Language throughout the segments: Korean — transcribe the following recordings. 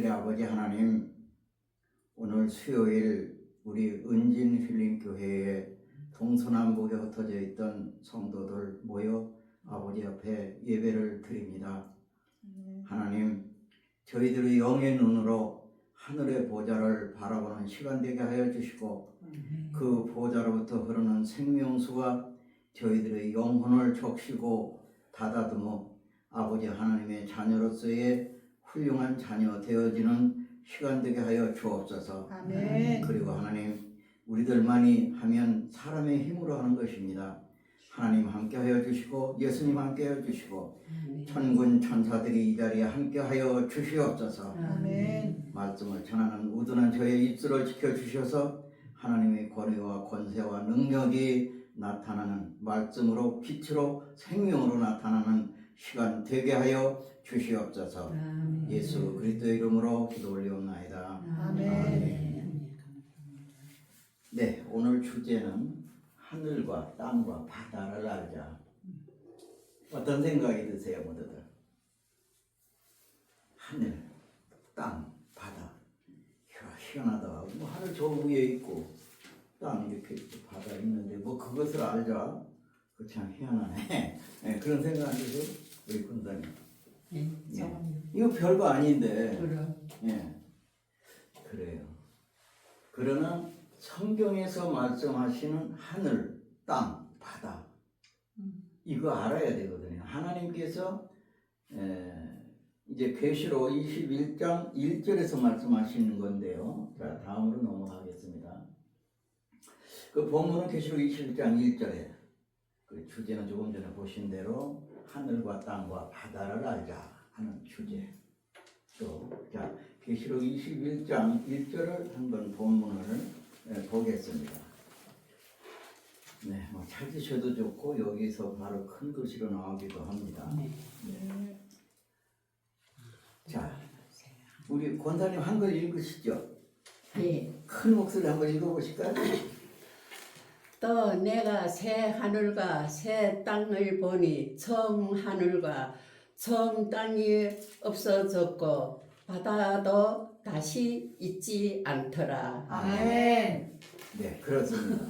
아버지 하나님, 오늘 수요일 우리 은진 힐링교회에 동서남북에 흩어져 있던 성도들 모여 아버지 앞에 예배를 드립니다. 하나님, 저희들의 영의 눈으로 하늘의 보좌를 바라보는 시간 되게 하여 주시고 그 보좌로부터 흐르는 생명수가 저희들의 영혼을 적시고 다다듬어 아버지 하나님의 자녀로서의 훌륭한 자녀 되어지는 시간 되게 하여 주옵소서. 아멘. 그리고 하나님, 우리들만이 하면 사람의 힘으로 하는 것입니다. 하나님 함께 하여 주시고 예수님 함께 하여 주시고 천군 천사들이 이 자리에 함께 하여 주시옵소서. 아멘. 말씀을 전하는 우둔한 저의 입술을 지켜주셔서 하나님의 권위와 권세와 능력이 나타나는 말씀으로 빛으로 생명으로 나타나는 시간 되게 하여 주시옵소서. 예수 그리스도의 이름으로 기도 올리옵나이다. 아멘. 네, 오늘 주제는 하늘과 땅과 바다를 알자. 어떤 생각이 드세요, 모두들? 하늘, 땅, 바다. 이야, 희한하다. 뭐 하늘 저 위에 있고 땅 이렇게 있고 바다 있는데 뭐 그것을 알자. 그 참 희한하네. 네, 그런 생각 안 드세요? 우리 군사님. 예. 이거 별거 아닌데. 예. 그래요. 그러나 성경에서 말씀하시는 하늘, 땅, 바다 이거 알아야 되거든요. 하나님께서 이제 계시록 21장 1절에서 말씀하시는 건데요. 자, 다음으로 넘어가겠습니다. 그 본문은 계시록 21장 1절에 그 주제는 조금 전에 보신 대로 하늘과 땅과 바다를 알자 하는 주제. 또 자, 계시록 21장 1절을 한번 본문을 보겠습니다. 네, 뭐 찾으셔도 좋고 여기서 바로 큰 글씨로 나오기도 합니다. 네. 자, 우리 권사님 한글 읽으시죠? 예. 큰 목소리 한번 읽어보실까요? 또 내가 새 하늘과 새 땅을 보니 처음 하늘과 처음 땅이 없어졌고 바다도 다시 있지 않더라. 아멘. 네, 그렇습니다.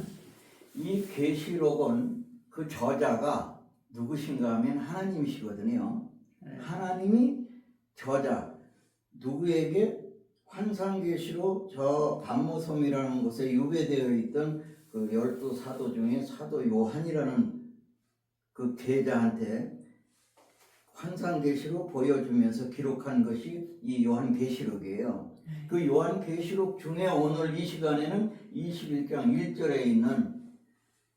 이 계시록은 그 저자가 누구신가 하면 하나님이시거든요. 하나님이 저자 누구에게 환상계시록 저 반모섬이라는 곳에 유배되어 있던 그 12사도 중에 사도 요한이라는 그 계자한테 환상계시록 보여주면서 기록한 것이 이 요한계시록이에요. 그 요한계시록 중에 오늘 이 시간에는 21장 1절에 있는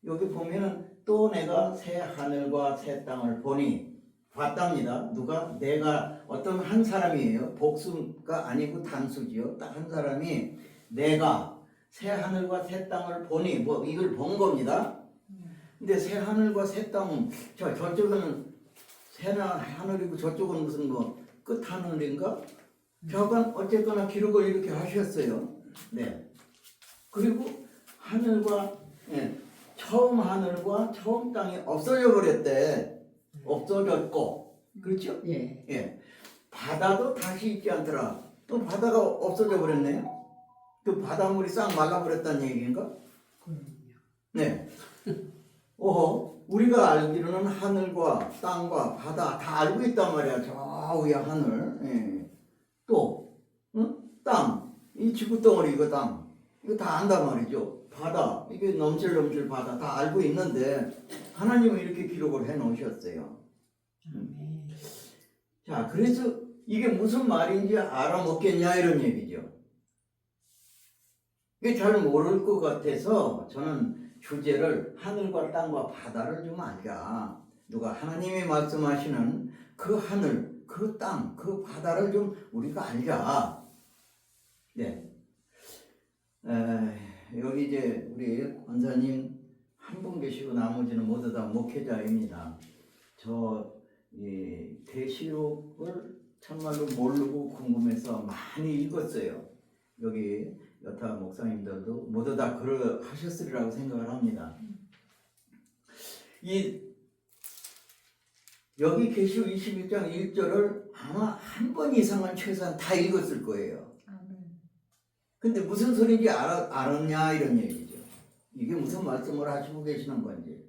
여기 보면은 또 내가 새 하늘과 새 땅을 보니 봤답니다. 누가? 내가 어떤 한 사람이에요. 복수가 아니고 단수지요. 딱 한 사람이 내가 새 하늘과 새 땅을 보니 뭐 이걸 본 겁니다. 근데 새 하늘과 새 땅은 저쪽은 새 하늘이고 저쪽은 무슨 뭐 끝 하늘인가? 저건 어쨌거나 기록을 이렇게 하셨어요. 네. 그리고 하늘과 처음 하늘과 처음 땅이 없어져 버렸대. 없어졌고, 그렇죠? 예. 예. 바다도 다시 있지 않더라. 또 바다가 없어져 버렸네요. 그 바닷물이 싹 말라버렸다는 얘기인가? 네. 오호, 우리가 알기로는 하늘과 땅과 바다 다 알고 있단 말이야. 저 위에 하늘. 예. 또, 땅. 이 지구덩어리 이거 땅. 이거 다 안단 말이죠. 바다. 이게 넘실넘실 바다 다 알고 있는데 하나님은 이렇게 기록을 해 놓으셨어요. 자, 그래서 이게 무슨 말인지 알아먹겠냐 이런 얘기죠. 이게 잘 모를 것 같아서 저는 주제를 하늘과 땅과 바다를 좀 알자. 누가 하나님이 말씀하시는 그 하늘, 그 땅, 그 바다를 좀 우리가 알자. 네. 여기 이제 우리 권사님 한 분 계시고 나머지는 모두 다 목회자입니다. 이 계시록을 참말로 모르고 궁금해서 많이 읽었어요. 여기 여타 목사님들도 모두 다 그러하셨으리라고 생각을 합니다. 이 여기 계시록 21장 1절을 아마 한 번 이상은 최소한 다 읽었을 거예요. 근데 무슨 소리인지 알았냐 이런 얘기죠. 이게 무슨 말씀을 하시고 계시는 건지.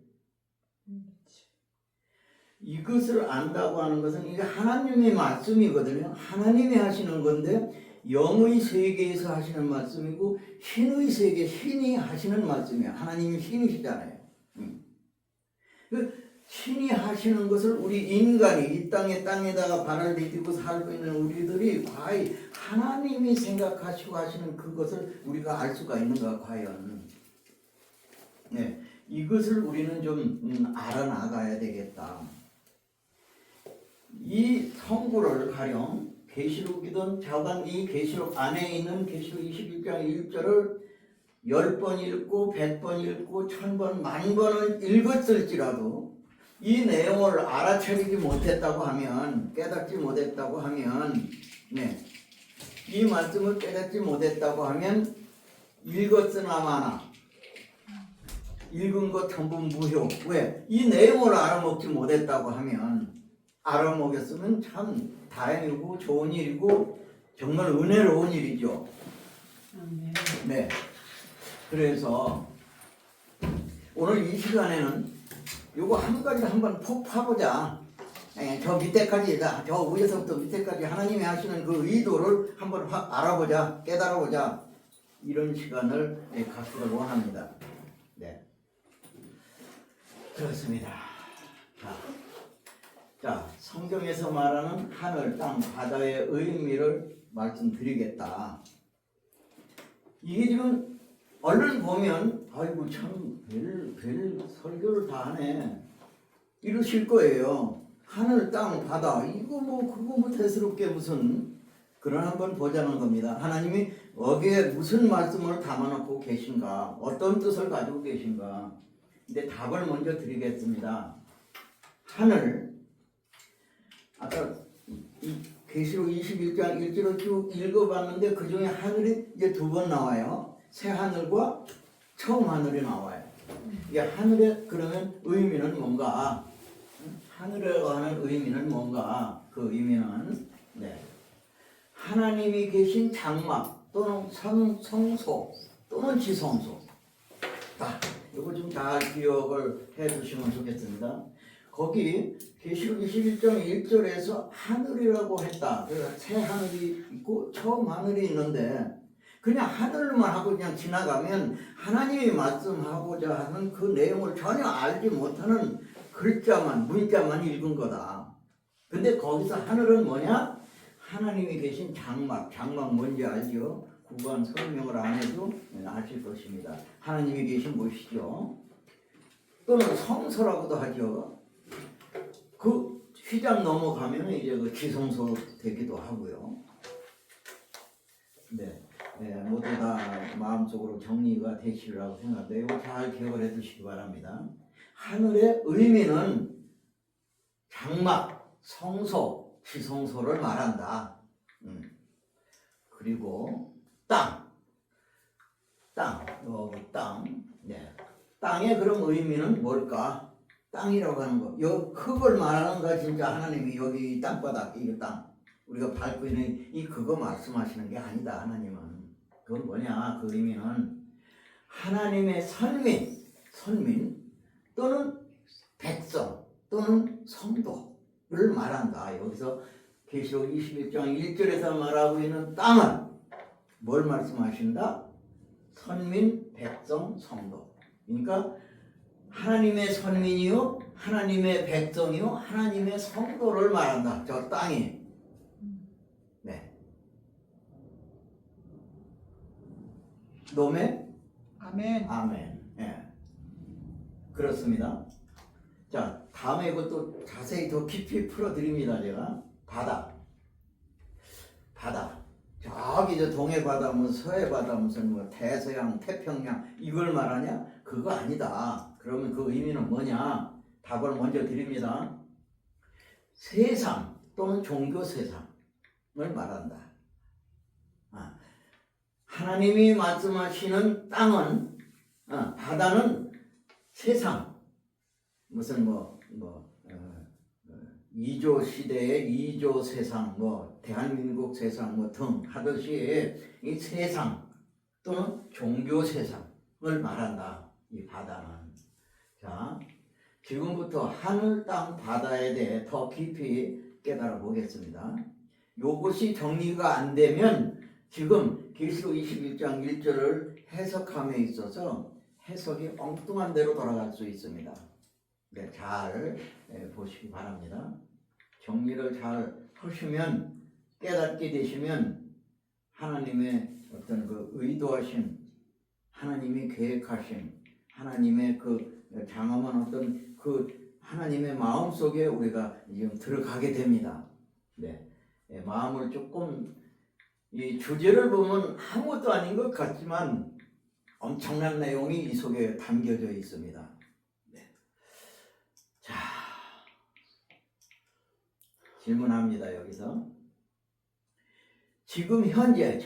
이것을 안다고 하는 것은 이게 하나님의 말씀이거든요. 하나님이 하시는 건데 영의 세계에서 하시는 말씀이고 신의 세계, 신이 하시는 말씀이에요. 하나님이 신이시잖아요. 그 신이 하시는 것을 우리 인간이 이 땅에다가 발을 디디고 살고 있는 우리들이 과연 하나님이 생각하시고 하시는 그것을 우리가 알 수가 있는가 과연. 네, 이것을 우리는 좀 알아나가야 되겠다. 이 성구를 가령 계시록이든 자관 이 계시록 안에 있는 계시록 21장 1절을 10번 읽고 100번 읽고 1000번 만번을 읽었을지라도 이 내용을 알아차리지 못했다고 하면 깨닫지 못했다고 하면 네, 이 말씀을 깨닫지 못했다고 하면 읽었으나마나 읽은 것 전부 무효. 왜? 이 내용을 알아먹지 못했다고 하면 알아먹였으면 참 다행이고 좋은 일이고 정말 은혜로운 일이죠. 네. 그래서 오늘 이 시간에는 요거 한 가지 한번 푹 파보자. 저 밑에까지, 저 위에서부터 밑에까지 하나님이 하시는 그 의도를 한번 알아보자, 깨달아보자. 이런 시간을 갖기를 원합니다. 네. 그렇습니다. 자, 성경에서 말하는 하늘, 땅, 바다의 의미를 말씀드리겠다. 이게 지금 얼른 보면 아이고 참 별 설교를 다 하네 이러실 거예요. 하늘, 땅, 바다 이거 그거 대수롭게 무슨 그런 한번 보자는 겁니다. 하나님이 여기에 무슨 말씀을 담아놓고 계신가, 어떤 뜻을 가지고 계신가. 근데 답을 먼저 드리겠습니다. 하늘, 아까 이 계시록 21장 1절을 쭉 읽어봤는데 그 중에 하늘이 이제 2번 나와요. 새 하늘과 처음 하늘이 나와요. 이게 하늘의 그러면 의미는 뭔가? 하늘에 관한 의미는 뭔가? 그 의미는 네. 하나님이 계신 장막 또는 성소 또는 지성소. 이거 좀 다 기억을 해두시면 좋겠습니다. 거기 계시록 21장 1절에서 하늘이라고 했다. 그래서 새 하늘이 있고 처음 하늘이 있는데 그냥 하늘만 하고 그냥 지나가면 하나님이 말씀하고자 하는 그 내용을 전혀 알지 못하는 글자만 문자만 읽은 거다. 근데 거기서 하늘은 뭐냐? 하나님이 계신 장막 뭔지 알죠? 구간 설명을 안 해도 아실 것입니다. 하나님이 계신 곳이죠. 또는 성소라고도 하죠. 그 휘장 넘어가면 이제 그 지성소 되기도 하고요. 네, 모두 다 마음속으로 정리가 되시리라고 생각합니다. 이거 잘 기억을 해두시기 바랍니다. 하늘의 의미는 장막, 성소, 지성소를 말한다. 그리고 땅. 네. 땅의 그럼 의미는 뭘까? 땅이라고 하는 거. 요 흙을 말하는가 진짜 하나님이 여기 땅바닥 이 땅 우리가 밟고 있는 이 그거 말씀하시는 게 아니다. 하나님은 그건 뭐냐? 그 의미는 하나님의 선민 또는 백성 또는 성도를 말한다. 여기서 계시록 21장 1절에서 말하고 있는 땅은 뭘 말씀하신다? 선민, 백성, 성도. 그러니까 하나님의 선민이요, 하나님의 백성이요, 하나님의 성도를 말한다. 저 땅이. 네. 노매? 아멘. 아멘. 예. 그렇습니다. 자, 다음에 이것도 자세히 더 깊이 풀어드립니다. 제가. 바다. 저기 저 동해 바다, 서해 바다, 무슨 대서양, 태평양 이걸 말하냐? 그거 아니다. 그러면 그 의미는 뭐냐? 답을 먼저 드립니다. 세상 또는 종교 세상을 말한다. 하나님이 말씀하시는 땅은 바다는 세상 무슨 이조 시대에 이조 세상 뭐 대한민국 세상 뭐 등 하듯이 이 세상 또는 종교 세상을 말한다. 이 바다는. 자, 지금부터 하늘, 땅, 바다에 대해 더 깊이 깨달아 보겠습니다. 요것이 정리가 안 되면 지금 계시록 21장 1절을 해석함에 있어서 해석이 엉뚱한 대로 돌아갈 수 있습니다. 네, 잘 보시기 바랍니다. 정리를 잘 하시면 깨닫게 되시면 하나님의 어떤 그 의도하신 하나님이 계획하신 하나님의 그 장엄한 어떤 그 하나님의 마음 속에 우리가 지금 들어가게 됩니다. 네, 마음을 조금 이 주제를 보면 아무것도 아닌 것 같지만 엄청난 내용이 이 속에 담겨져 있습니다. 네. 자, 질문합니다. 여기서 지금 현재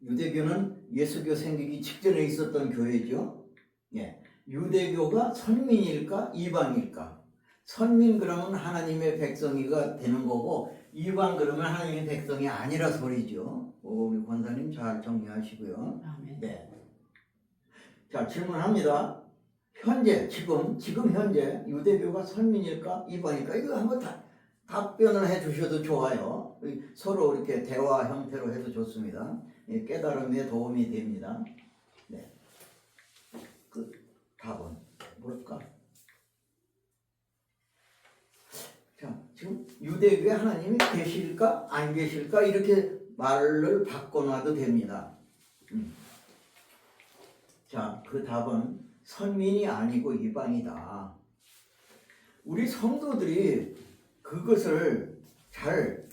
유대교는 예수교 생기기 직전에 있었던 교회죠. 예. 유대교가 선민일까 이방일까? 선민 그러면 하나님의 백성이가 되는 거고 이방 그러면 하나님의 백성이 아니라 소리죠. 우리 권사님 잘 정리하시고요. 아멘. 네. 자, 질문합니다. 현재 지금 현재 유대교가 선민일까 이방일까? 이거 한번 답변을 해주셔도 좋아요. 서로 이렇게 대화 형태로 해도 좋습니다. 깨달음에 도움이 됩니다. 네. 그 답은 뭘까? 자, 지금 유대교에 하나님이 계실까 안 계실까 이렇게 말을 바꿔놔도 됩니다. 자, 그 답은 선민이 아니고 이방이다. 우리 성도들이 그것을 잘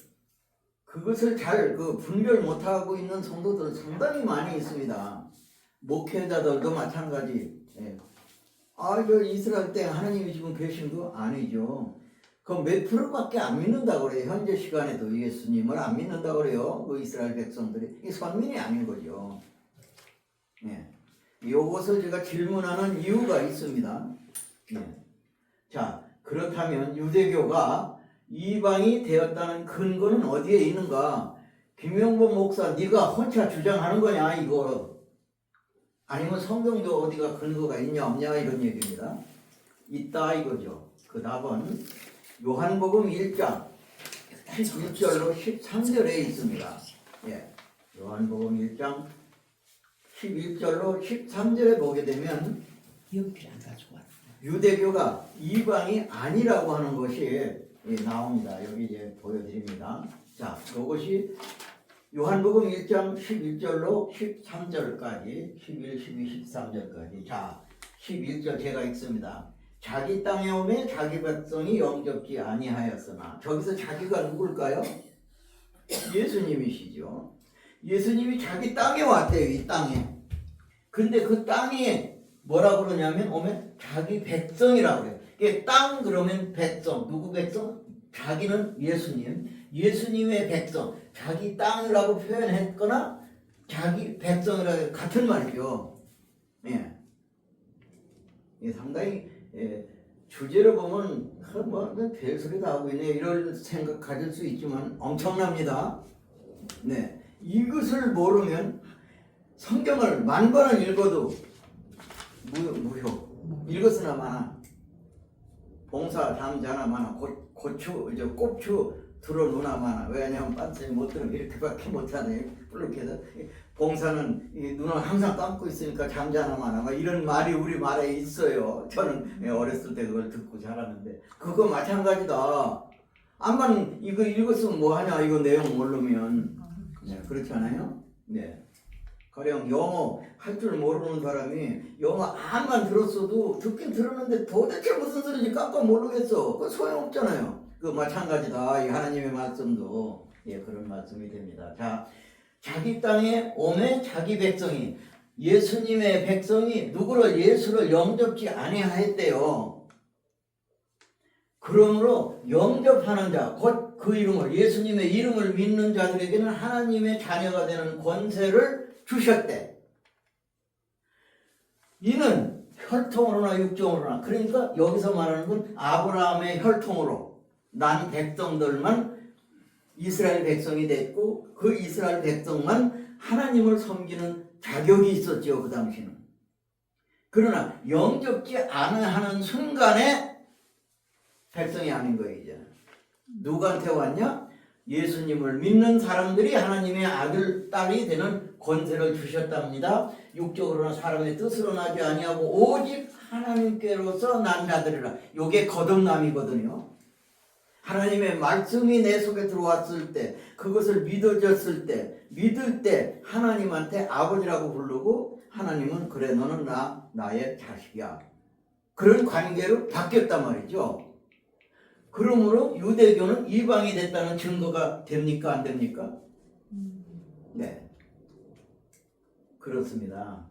그 분별 못하고 있는 성도들 상당히 많이 있습니다. 목회자들도 마찬가지. 예. 저 이스라엘 때 하나님이 지금 계신 거 아니죠. 그 몇 프로밖에 안 믿는다고 그래요. 현재 시간에도 예수님을 안 믿는다고 그래요. 그 이스라엘 백성들이. 이 선민이 아닌 거죠. 예. 이것을 제가 질문하는 이유가 있습니다. 예. 자, 그렇다면 유대교가 이방이 되었다는 근거는 어디에 있는가? 김영범 목사, 네가 혼자 주장하는 거냐 이거? 아니면 성경도 어디가 근거가 있냐 없냐 이런 얘기입니다. 있다 이거죠. 그 답은 요한복음 1장 11절로 13절에 있습니다. 예, 요한복음 1장 11절로 13절에 보게 되면 연필 안 가져와. 유대교가 이방이 아니라고 하는 것이 나옵니다. 여기 이제 보여드립니다. 자, 이것이 요한복음 1장 11절로 13절까지 11, 12, 13절까지. 자, 11절 제가 읽습니다. 자기 땅에 오매 자기 백성이 영접지 아니하였으나. 저기서 자기가 누굴까요? 예수님이시죠. 예수님이 자기 땅에 왔대요. 이 땅에. 근데 그 땅에 뭐라 그러냐면 오면 자기 백성이라고 그래요. 이게 땅 그러면 백성. 누구 백성? 자기는 예수님. 예수님의 백성. 자기 땅이라고 표현했거나 자기 백성이라고 같은 말이죠. 예. 상당히 주제를 보면 뭐 별소리 다 하고 있네 이런 생각 가질 수 있지만 엄청납니다. 네. 이것을 모르면 성경을 10,000번을 읽어도 무효. 읽었으나 마나 봉사 잠자나 마나 꼽추 들어누나 마나. 왜냐하면 빤스에 못 들으면 이렇게밖에 못하네. 불룩해서 봉사는 눈을 항상 감고 있으니까 잠자나 마나 막 이런 말이 우리 말에 있어요. 저는 어렸을 때 그걸 듣고 자랐는데 그거 마찬가지다. 암만 이거 읽었으면 뭐하냐 이거 내용 모르면. 네, 그렇잖아요. 네. 가령 영어 할 줄 모르는 사람이 영어 암만 들었어도 듣긴 들었는데 도대체 무슨 소리인지 깜깜 모르겠어. 그거 소용없잖아요. 그 마찬가지다. 이 하나님의 말씀도 그런 말씀이 됩니다. 자, 자기 땅에 오매 자기 백성이 예수님의 백성이 누구를 예수를 영접지 아니하였대요. 그러므로 영접하는 자, 곧 그 이름을 예수님의 이름을 믿는 자들에게는 하나님의 자녀가 되는 권세를 주셨대. 이는 혈통으로나 육종으로나 그러니까 여기서 말하는 건 아브라함의 혈통으로 난 백성들만 이스라엘 백성이 됐고 그 이스라엘 백성만 하나님을 섬기는 자격이 있었지요 그 당시는. 그러나 영접지 않아 하는 순간에 백성이 아닌 거예요 이제. 누구한테 왔냐? 예수님을 믿는 사람들이 하나님의 아들, 딸이 되는 권세를 주셨답니다. 육적으로나 사람의 뜻으로 나지 아니하고 오직 하나님께로서 난 자들이라. 요게 거듭남이거든요. 하나님의 말씀이 내 속에 들어왔을 때 그것을 믿어졌을 때 믿을 때 하나님한테 아버지라고 부르고 하나님은 그래 너는 나의 자식이야. 그런 관계로 바뀌었단 말이죠. 그러므로 유대교는 이방이 됐다는 증거가 됩니까? 안 됩니까? 네. 그렇습니다.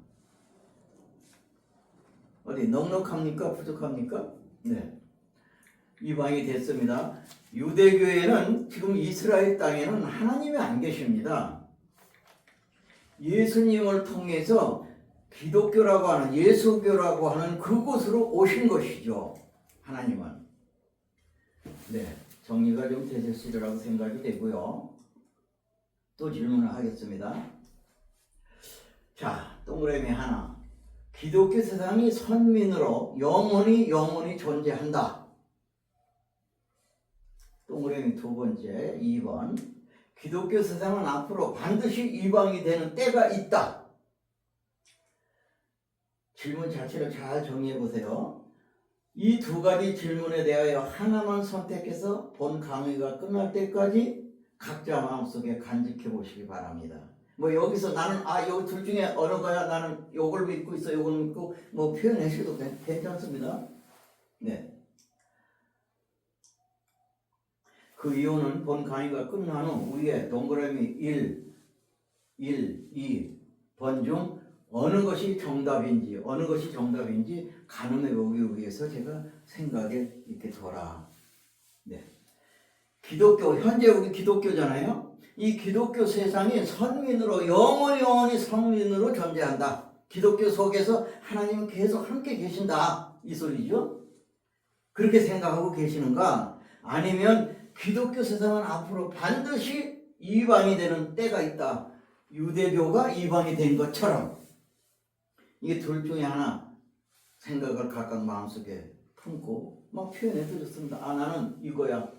어디 넉넉합니까? 부족합니까? 네. 이방이 됐습니다. 유대교에는 지금 이스라엘 땅에는 하나님이 안 계십니다. 예수님을 통해서 기독교라고 하는 예수교라고 하는 그곳으로 오신 것이죠. 하나님은. 네, 정리가 좀 되셨으리라고 생각이 되고요. 또 질문을 하겠습니다. 자, 동그라미 하나. 기독교 세상이 선민으로 영원히 존재한다. 동그라미 두 번째, 2번. 기독교 세상은 앞으로 반드시 이방이 되는 때가 있다. 질문 자체를 잘 정리해 보세요. 이 두 가지 질문에 대하여 하나만 선택해서 본 강의가 끝날 때까지 각자 마음속에 간직해 보시기 바랍니다. 뭐 여기서 나는 여기 둘 중에 어느 거야 나는 요걸 믿고 있어 요걸 믿고 뭐 표현하셔도 괜찮습니다. 네. 그 이유는 본 강의가 끝난 후 위에 동그라미 1, 2번 중 어느 것이 정답인지 가늠해 보기 위해서 제가 생각에 이렇게 둬라. 네. 기독교 현재 우리 기독교잖아요. 이 기독교 세상이 선민으로 영원히 선민으로 존재한다. 기독교 속에서 하나님은 계속 함께 계신다 이 소리죠. 그렇게 생각하고 계시는가? 아니면 기독교 세상은 앞으로 반드시 이방이 되는 때가 있다. 유대교가 이방이 된 것처럼. 이게 둘 중에 하나 생각을 각각 마음속에 품고 막 표현해 드렸습니다. 나는 이거야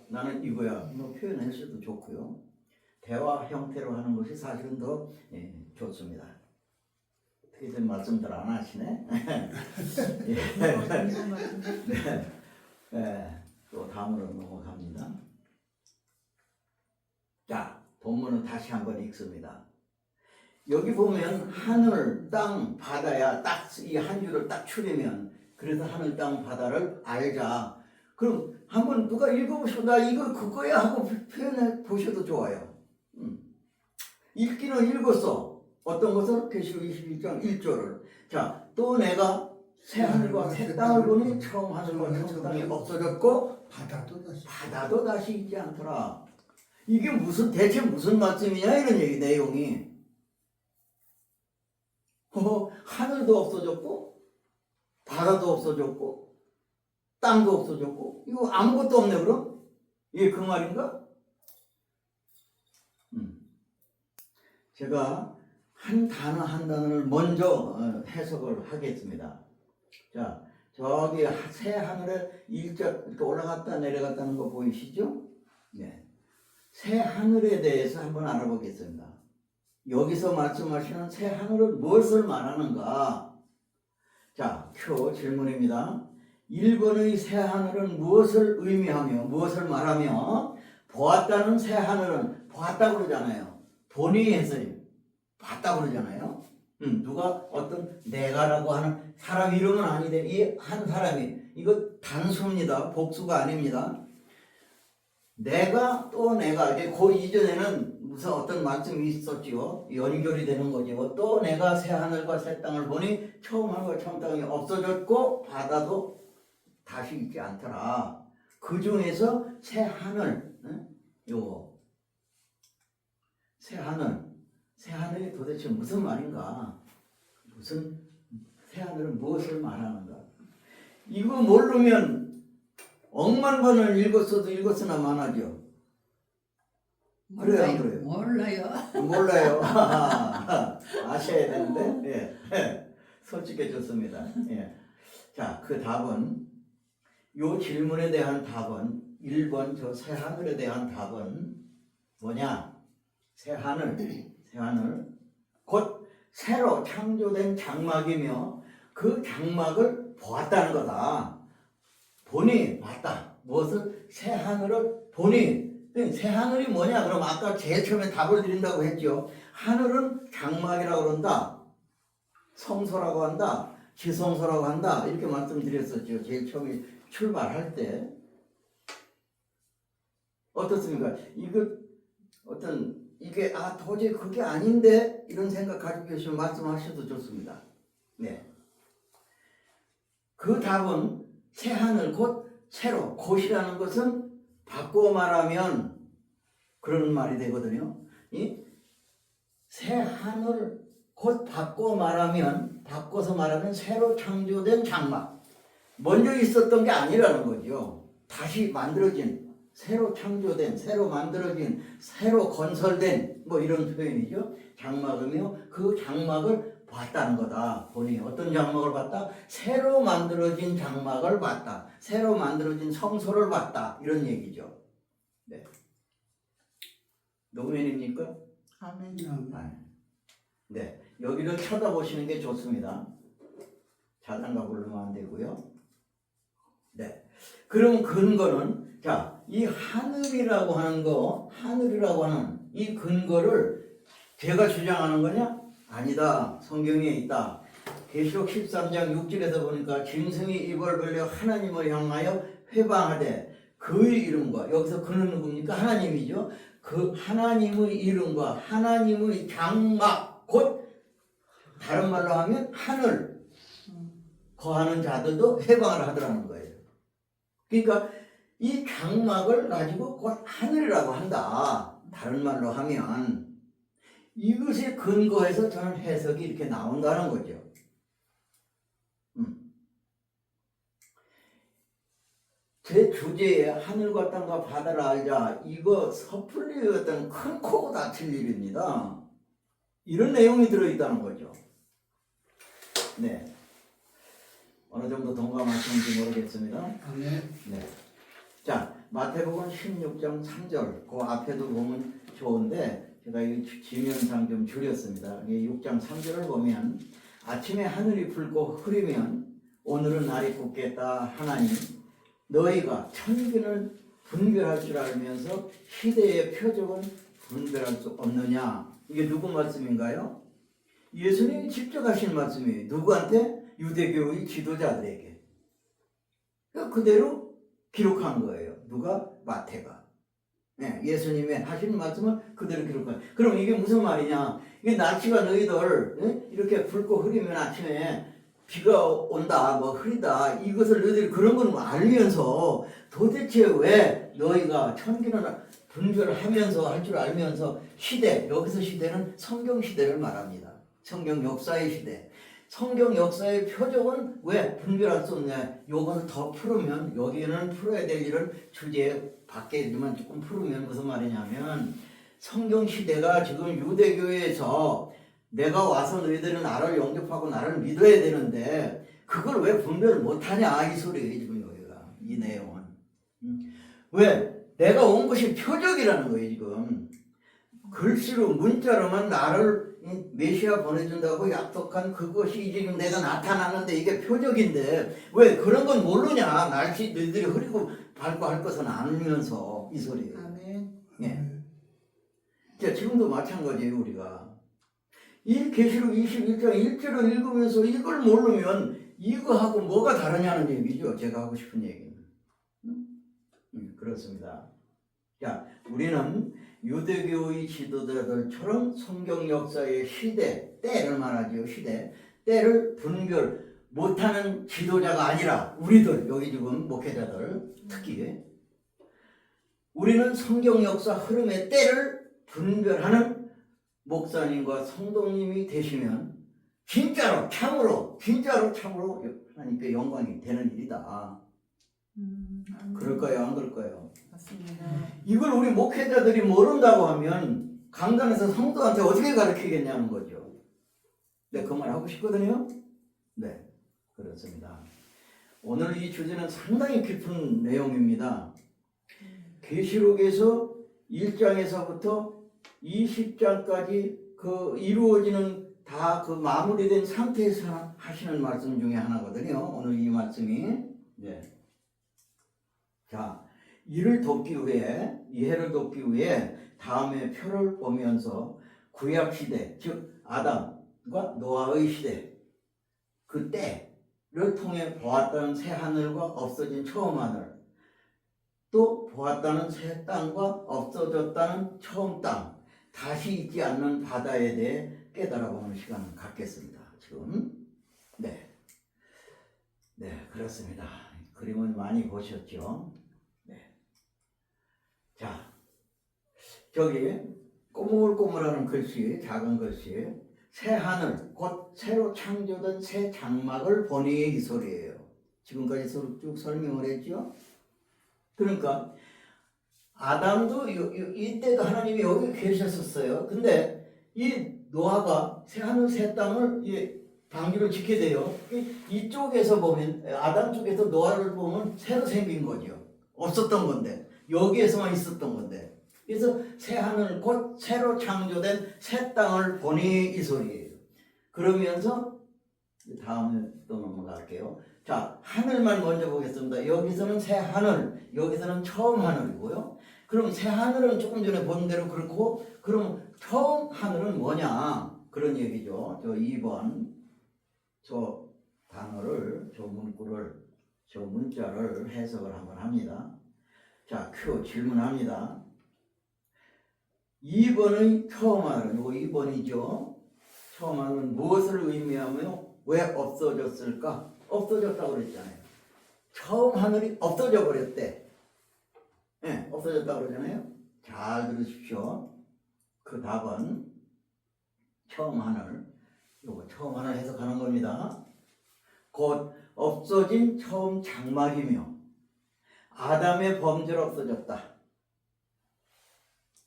뭐 표현할 수도 좋고요. 대화 형태로 하는 것이 사실은 더 좋습니다. 특히 말씀들 안 하시네. 네. 또 다음으로 넘어갑니다. 자, 본문은 다시 한번 읽습니다. 여기 보면 하늘, 땅, 바다야 딱 이 한 줄을 딱 추리면 그래서 하늘, 땅, 바다를 알자. 그럼 한번 누가 읽어보시고 나 이거 그거야 하고 표현해 보셔도 좋아요. 읽기는 읽었어. 어떤 것을? 계시록 21장 1절을. 자, 또 내가 새 하늘과 새 땅을 보니 처음 하늘과 처음 땅이 없어졌고 바다도 다시 있지 않더라. 이게 대체 무슨 말씀이냐 이런 얘기 내용이. 하늘도 없어졌고 바다도 없어졌고 땅도 없어졌고 이거 아무것도 없네 그럼? 이게 그 말인가? 제가 한 단어를 먼저 해석을 하겠습니다. 자, 저기 새 하늘에 일자 이렇게 올라갔다 내려갔다는 거 보이시죠? 네. 새 하늘에 대해서 한번 알아보겠습니다. 여기서 말씀하시는 새 하늘은 무엇을 말하는가? 자, 큐 질문입니다. 1번의 새 하늘은 무엇을 의미하며 무엇을 말하며 보았다는 새 하늘은 보았다고 그러잖아요. 본인이 해설이 봤다고 그러잖아요. 누가 어떤 내가라고 하는 사람 이름은 아닌데 이 한 사람이 이거 단수입니다. 복수가 아닙니다. 내가 또 내가 이제 그 이전에는 무슨 어떤 말씀이 있었지요. 연결이 되는 거죠. 또 내가 새 하늘과 새 땅을 보니 처음 하늘과 처음 땅이 없어졌고 바다도 다시 있지 않더라. 그 중에서 새 하늘, 요거 새 하늘이 도대체 무슨 말인가? 새 하늘은 무엇을 말하는가? 이거 모르면 억만 번을 읽었어도 읽었으나 마나죠. 그래요, 안 그래요? 몰라요. 몰라요. 아셔야 되는데, 예. 솔직해졌습니다. 예. 자, 그 답은, 요 질문에 대한 답은, 1번 저 새하늘에 대한 답은 뭐냐? 새하늘, 곧 새로 창조된 장막이며 그 장막을 보았다는 거다. 보니 봤다. 무엇을? 새하늘을 보니. 새하늘이 뭐냐? 그럼 아까 제일 처음에 답을 드린다고 했죠. 하늘은 장막이라고 그런다. 성소라고 한다. 지성소라고 한다. 이렇게 말씀드렸었죠. 제일 처음에 출발할 때. 어떻습니까? 이게 도저히 그게 아닌데 이런 생각 가지고 계시면 말씀하셔도 좋습니다. 네. 그 답은 새하늘 곧 새로, 곧이라는 것은 바꾸어 말하면 그런 말이 되거든요. 새하늘 곧 바꿔서 말하면 새로 창조된 장막. 먼저 있었던 게 아니라는 거죠. 다시 만들어진, 새로 창조된, 새로 만들어진, 새로 건설된 뭐 이런 표현이죠. 장막이며 그 장막을 봤다는 거다. 보니 어떤 장막을 봤다? 새로 만들어진 장막을 봤다. 새로 만들어진 성소를 봤다. 이런 얘기죠. 네. 노무현입니까? 아멘. 네. 여기를 쳐다보시는 게 좋습니다. 자장가 부르면 안 되고요. 네. 그럼 근거는, 자, 이 하늘이라고 하는 이 근거를 제가 주장하는 거냐? 아니다. 성경에 있다. 계시록 13장 6절에서 보니까 짐승이 입을 벌려 하나님을 향하여 회방하되 그의 이름과, 여기서 그는 누굽니까? 하나님이죠. 그 하나님의 이름과 하나님의 장막, 곧 다른 말로 하면 하늘 거하는 자들도 회방을 하더라는 거예요. 그러니까 이 장막을 가지고 곧 하늘이라고 한다. 다른 말로 하면 이것에 근거해서 저는 해석이 이렇게 나온다는 거죠. 제 주제에 하늘과 땅과 바다를 알자, 이거 섣불리 어떤 큰 코고 다칠 일입니다. 이런 내용이 들어있다는 거죠. 네. 어느 정도 동감하시는지 모르겠습니다. 네. 자, 마태복음 16장 3절, 그 앞에도 보면 좋은데 제가 이 지면상 좀 줄였습니다. 6장 3절을 보면 아침에 하늘이 붉고 흐리면 오늘은 날이 굽겠다 하나니 너희가 천기는 분별할 줄 알면서 시대의 표적은 분별할 수 없느냐. 이게 누구 말씀인가요? 예수님이 직접 하신 말씀이에요. 누구한테? 유대교의 지도자들에게. 그대로 기록한 거예요. 누가? 마태가. 네, 예수님이 하신 말씀을 그대로 기록한 거예요. 그럼 이게 무슨 말이냐? 이게 날씨가 너희들 이렇게 붉고 흐리면 아침에 비가 온다, 뭐 흐리다, 이것을 너희들이 그런 건 알면서 도대체 왜 너희가 천기는 분별하면서 할 줄 알면서 시대, 여기서 시대는 성경 시대를 말합니다. 성경 역사의 시대. 성경 역사의 표적은 왜 분별할 수 없냐? 요거는 더 풀으면, 여기는 풀어야 될 일을 주제 밖에만 조금 풀으면 무슨 말이냐면 성경 시대가 지금 유대교에서 내가 와서 너희들은 나를 영접하고 나를 믿어야 되는데 그걸 왜 분별을 못하냐 이 소리예요. 지금 여기가 이 내용은. 왜? 내가 온 것이 표적이라는 거예요. 지금 글씨로 문자로만 나를 메시아 보내준다고 약속한 그것이 지금 내가 나타나는데 이게 표적인데 왜 그런 건 모르냐. 날씨 너희들이 흐리고 밝고 할 것은 알면서 이 소리예요. 아멘. 예. 자, 지금도 마찬가지예요. 우리가 이 계시록 21장 1절을 읽으면서 이걸 모르면 이거하고 뭐가 다르냐는 얘기죠. 제가 하고 싶은 얘기는. 그렇습니다. 자, 우리는 유대교의 지도자들처럼 성경 역사의 시대, 때를 말하죠. 시대, 때를 분별 못하는 지도자가 아니라 우리들, 여기 지금 목회자들 특히 우리는 성경 역사 흐름의 때를 분별하는 목사님과 성도님이 되시면 진짜로 참으로 하나님께 영광이 되는 일이다. 그럴까요? 안 그럴까요? 맞습니다. 이걸 우리 목회자들이 모른다고 하면 강단에서 성도한테 어떻게 가르치겠냐는 거죠. 네, 그 말 하고 싶거든요. 네, 그렇습니다. 오늘 이 주제는 상당히 깊은 내용입니다. 계시록에서 1장에서부터 20장까지 그 이루어지는 다 그 마무리된 상태에서 하시는 말씀 중에 하나거든요. 오늘 이 말씀이. 네. 자, 이를 돕기 위해, 이해를 돕기 위해 다음의 표를 보면서 구약 시대, 즉 아담과 노아의 시대, 그 때를 통해 보았다는 새 하늘과 없어진 처음 하늘, 또 보았다는 새 땅과 없어졌다는 처음 땅, 다시 있지 않는 바다에 대해 깨달아보는 시간을 갖겠습니다. 지금. 네. 네, 그렇습니다. 그림을 많이 보셨죠? 네. 자, 저기 꼬물꼬물하는 글씨, 작은 글씨, 새 하늘, 곧 새로 창조된 새 장막을 보니 이 소리예요. 지금까지 쭉 설명을 했죠? 그러니까 아담도 이때도 하나님이 여기 계셨었어요. 근데 이 노아가 새 하늘 새 땅을 방주를 짓게 돼요. 이쪽에서 보면 아담 쪽에서 노아를 보면 새로 생긴 거죠. 없었던 건데 여기에서만 있었던 건데 그래서 새 하늘 곧 새로 창조된 새 땅을 보니 이 소리예요. 그러면서 다음에 또 넘어갈게요. 자, 하늘만 먼저 보겠습니다. 여기서는 새 하늘, 여기서는 처음 하늘이고요. 그럼 새 하늘은 조금 전에 본 대로 그렇고, 그럼 처음 하늘은 뭐냐? 그런 얘기죠. 저 2번, 저 단어를, 저 문구를, 저 문자를 해석을 한번 합니다. 자, 큐 질문합니다. 2번의 처음 하늘은, 이거 2번이죠. 처음 하늘은 무엇을 의미하며 왜 없어졌을까? 없어졌다고 그랬잖아요. 처음 하늘이 없어져 버렸대. 네, 없어졌다고 그러잖아요. 잘 들으십시오. 그 답은 처음 하늘, 이거 처음 하늘 해석하는 겁니다. 곧 없어진 처음 장막이며 아담의 범죄로 없어졌다.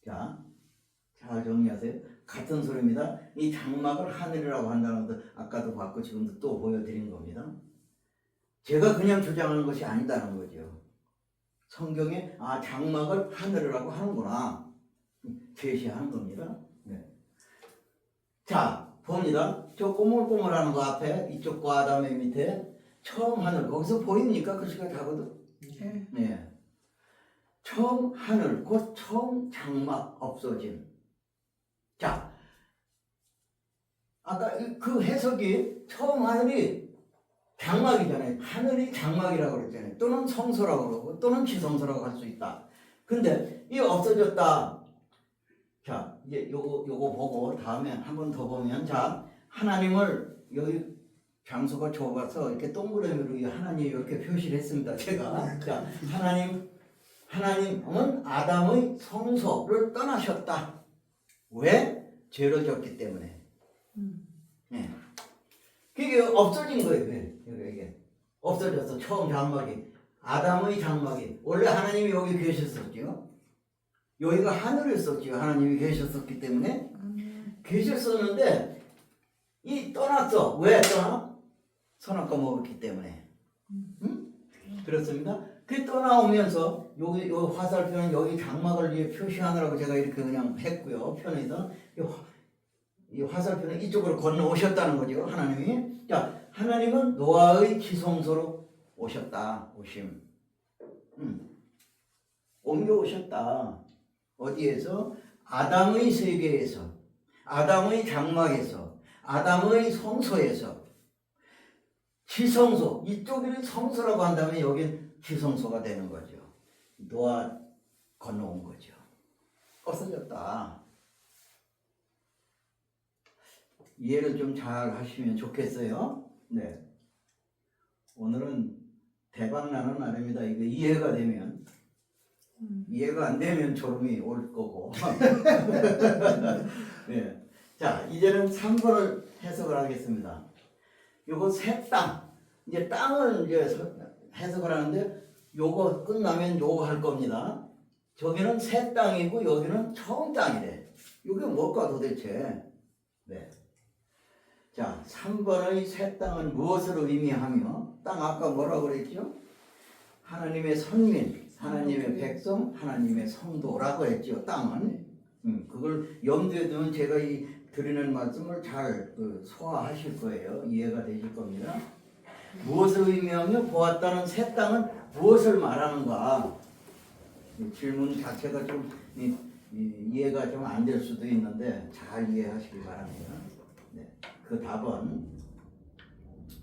자, 잘 정리하세요. 같은 소리입니다. 이 장막을 하늘이라고 한다는 것도 아까도 봤고 지금도 또 보여드린 겁니다. 제가 그냥 주장하는 것이 아니다는 거죠. 성경에 장막을 하늘이라고 하는구나 제시하는 겁니다. 네. 자, 봅니다. 저 꼬물꼬물하는 거 앞에 이쪽과 아담의 밑에 처음 하늘 거기서 보입니까? 글씨가 작아도? 네. 네. 처음 하늘 곧 처음 장막 없어짐. 자, 아까 그 해석이 처음 하늘이 장막이잖아요. 하늘이 장막이라고 그랬잖아요. 또는 성소라고 그러고 또는 지성소라고 할 수 있다. 근데 이 없어졌다. 자, 이제 요거 보고 다음에 한 번 더 보면 자, 하나님을 여기 장소가 좁아서 이렇게 동그라미로 하나님 이렇게 표시를 했습니다. 제가. 자, 하나님은 아담의 성소를 떠나셨다. 왜? 죄를 졌기 때문에. 네. 그게 없어진 거예요. 이게 없어졌어. 처음 장막이 아담의 장막이 원래 하나님이 여기 계셨었죠. 여기가 하늘이었었죠. 하나님이 계셨었기 때문에 계셨었는데 이 떠났어. 왜 떠나? 선악과 먹었기 때문에. 응? 그렇습니다. 그 떠나오면서 여기 화살표는 여기 장막을 표시하느라고 제가 이렇게 그냥 했고요. 편에서 이 화살표는 이쪽으로 건너오셨다는 거죠. 하나님이. 자, 하나님은 노아의 지성소로 오셨다. 오심. 옮겨오셨다. 어디에서? 아담의 세계에서, 아담의 장막에서, 아담의 성소에서, 지성소, 이쪽이 성소라고 한다면 여긴 지성소가 되는 거죠. 노아 건너온 거죠. 없어졌다. 이해를 좀 잘 하시면 좋겠어요. 네. 오늘은 대박나는 날입니다. 이거 이해가 되면. 이해가 안 되면 졸음이 올 거고. 네. 자, 이제는 3번을 해석을 하겠습니다. 요거 새 땅. 이제 땅을 이제 해석을 하는데 요거 끝나면 요거 할 겁니다. 저기는 새 땅이고 여기는 처음 땅이래. 이게 뭘까 도대체? 네. 자, 3번의 새 땅은 무엇을 의미하며 땅 아까 뭐라고 그랬죠? 하나님의 선민, 하나님의 백성, 하나님의 성도라고 했죠. 땅은. 그걸 염두에 두면 제가 이 드리는 말씀을 잘 소화하실 거예요. 이해가 되실 겁니다. 무엇을 의미하며 보았다는 새 땅은 무엇을 말하는가? 이 질문 자체가 좀 이해가 좀 안 될 수도 있는데 잘 이해하시기 바랍니다. 네. 그 답은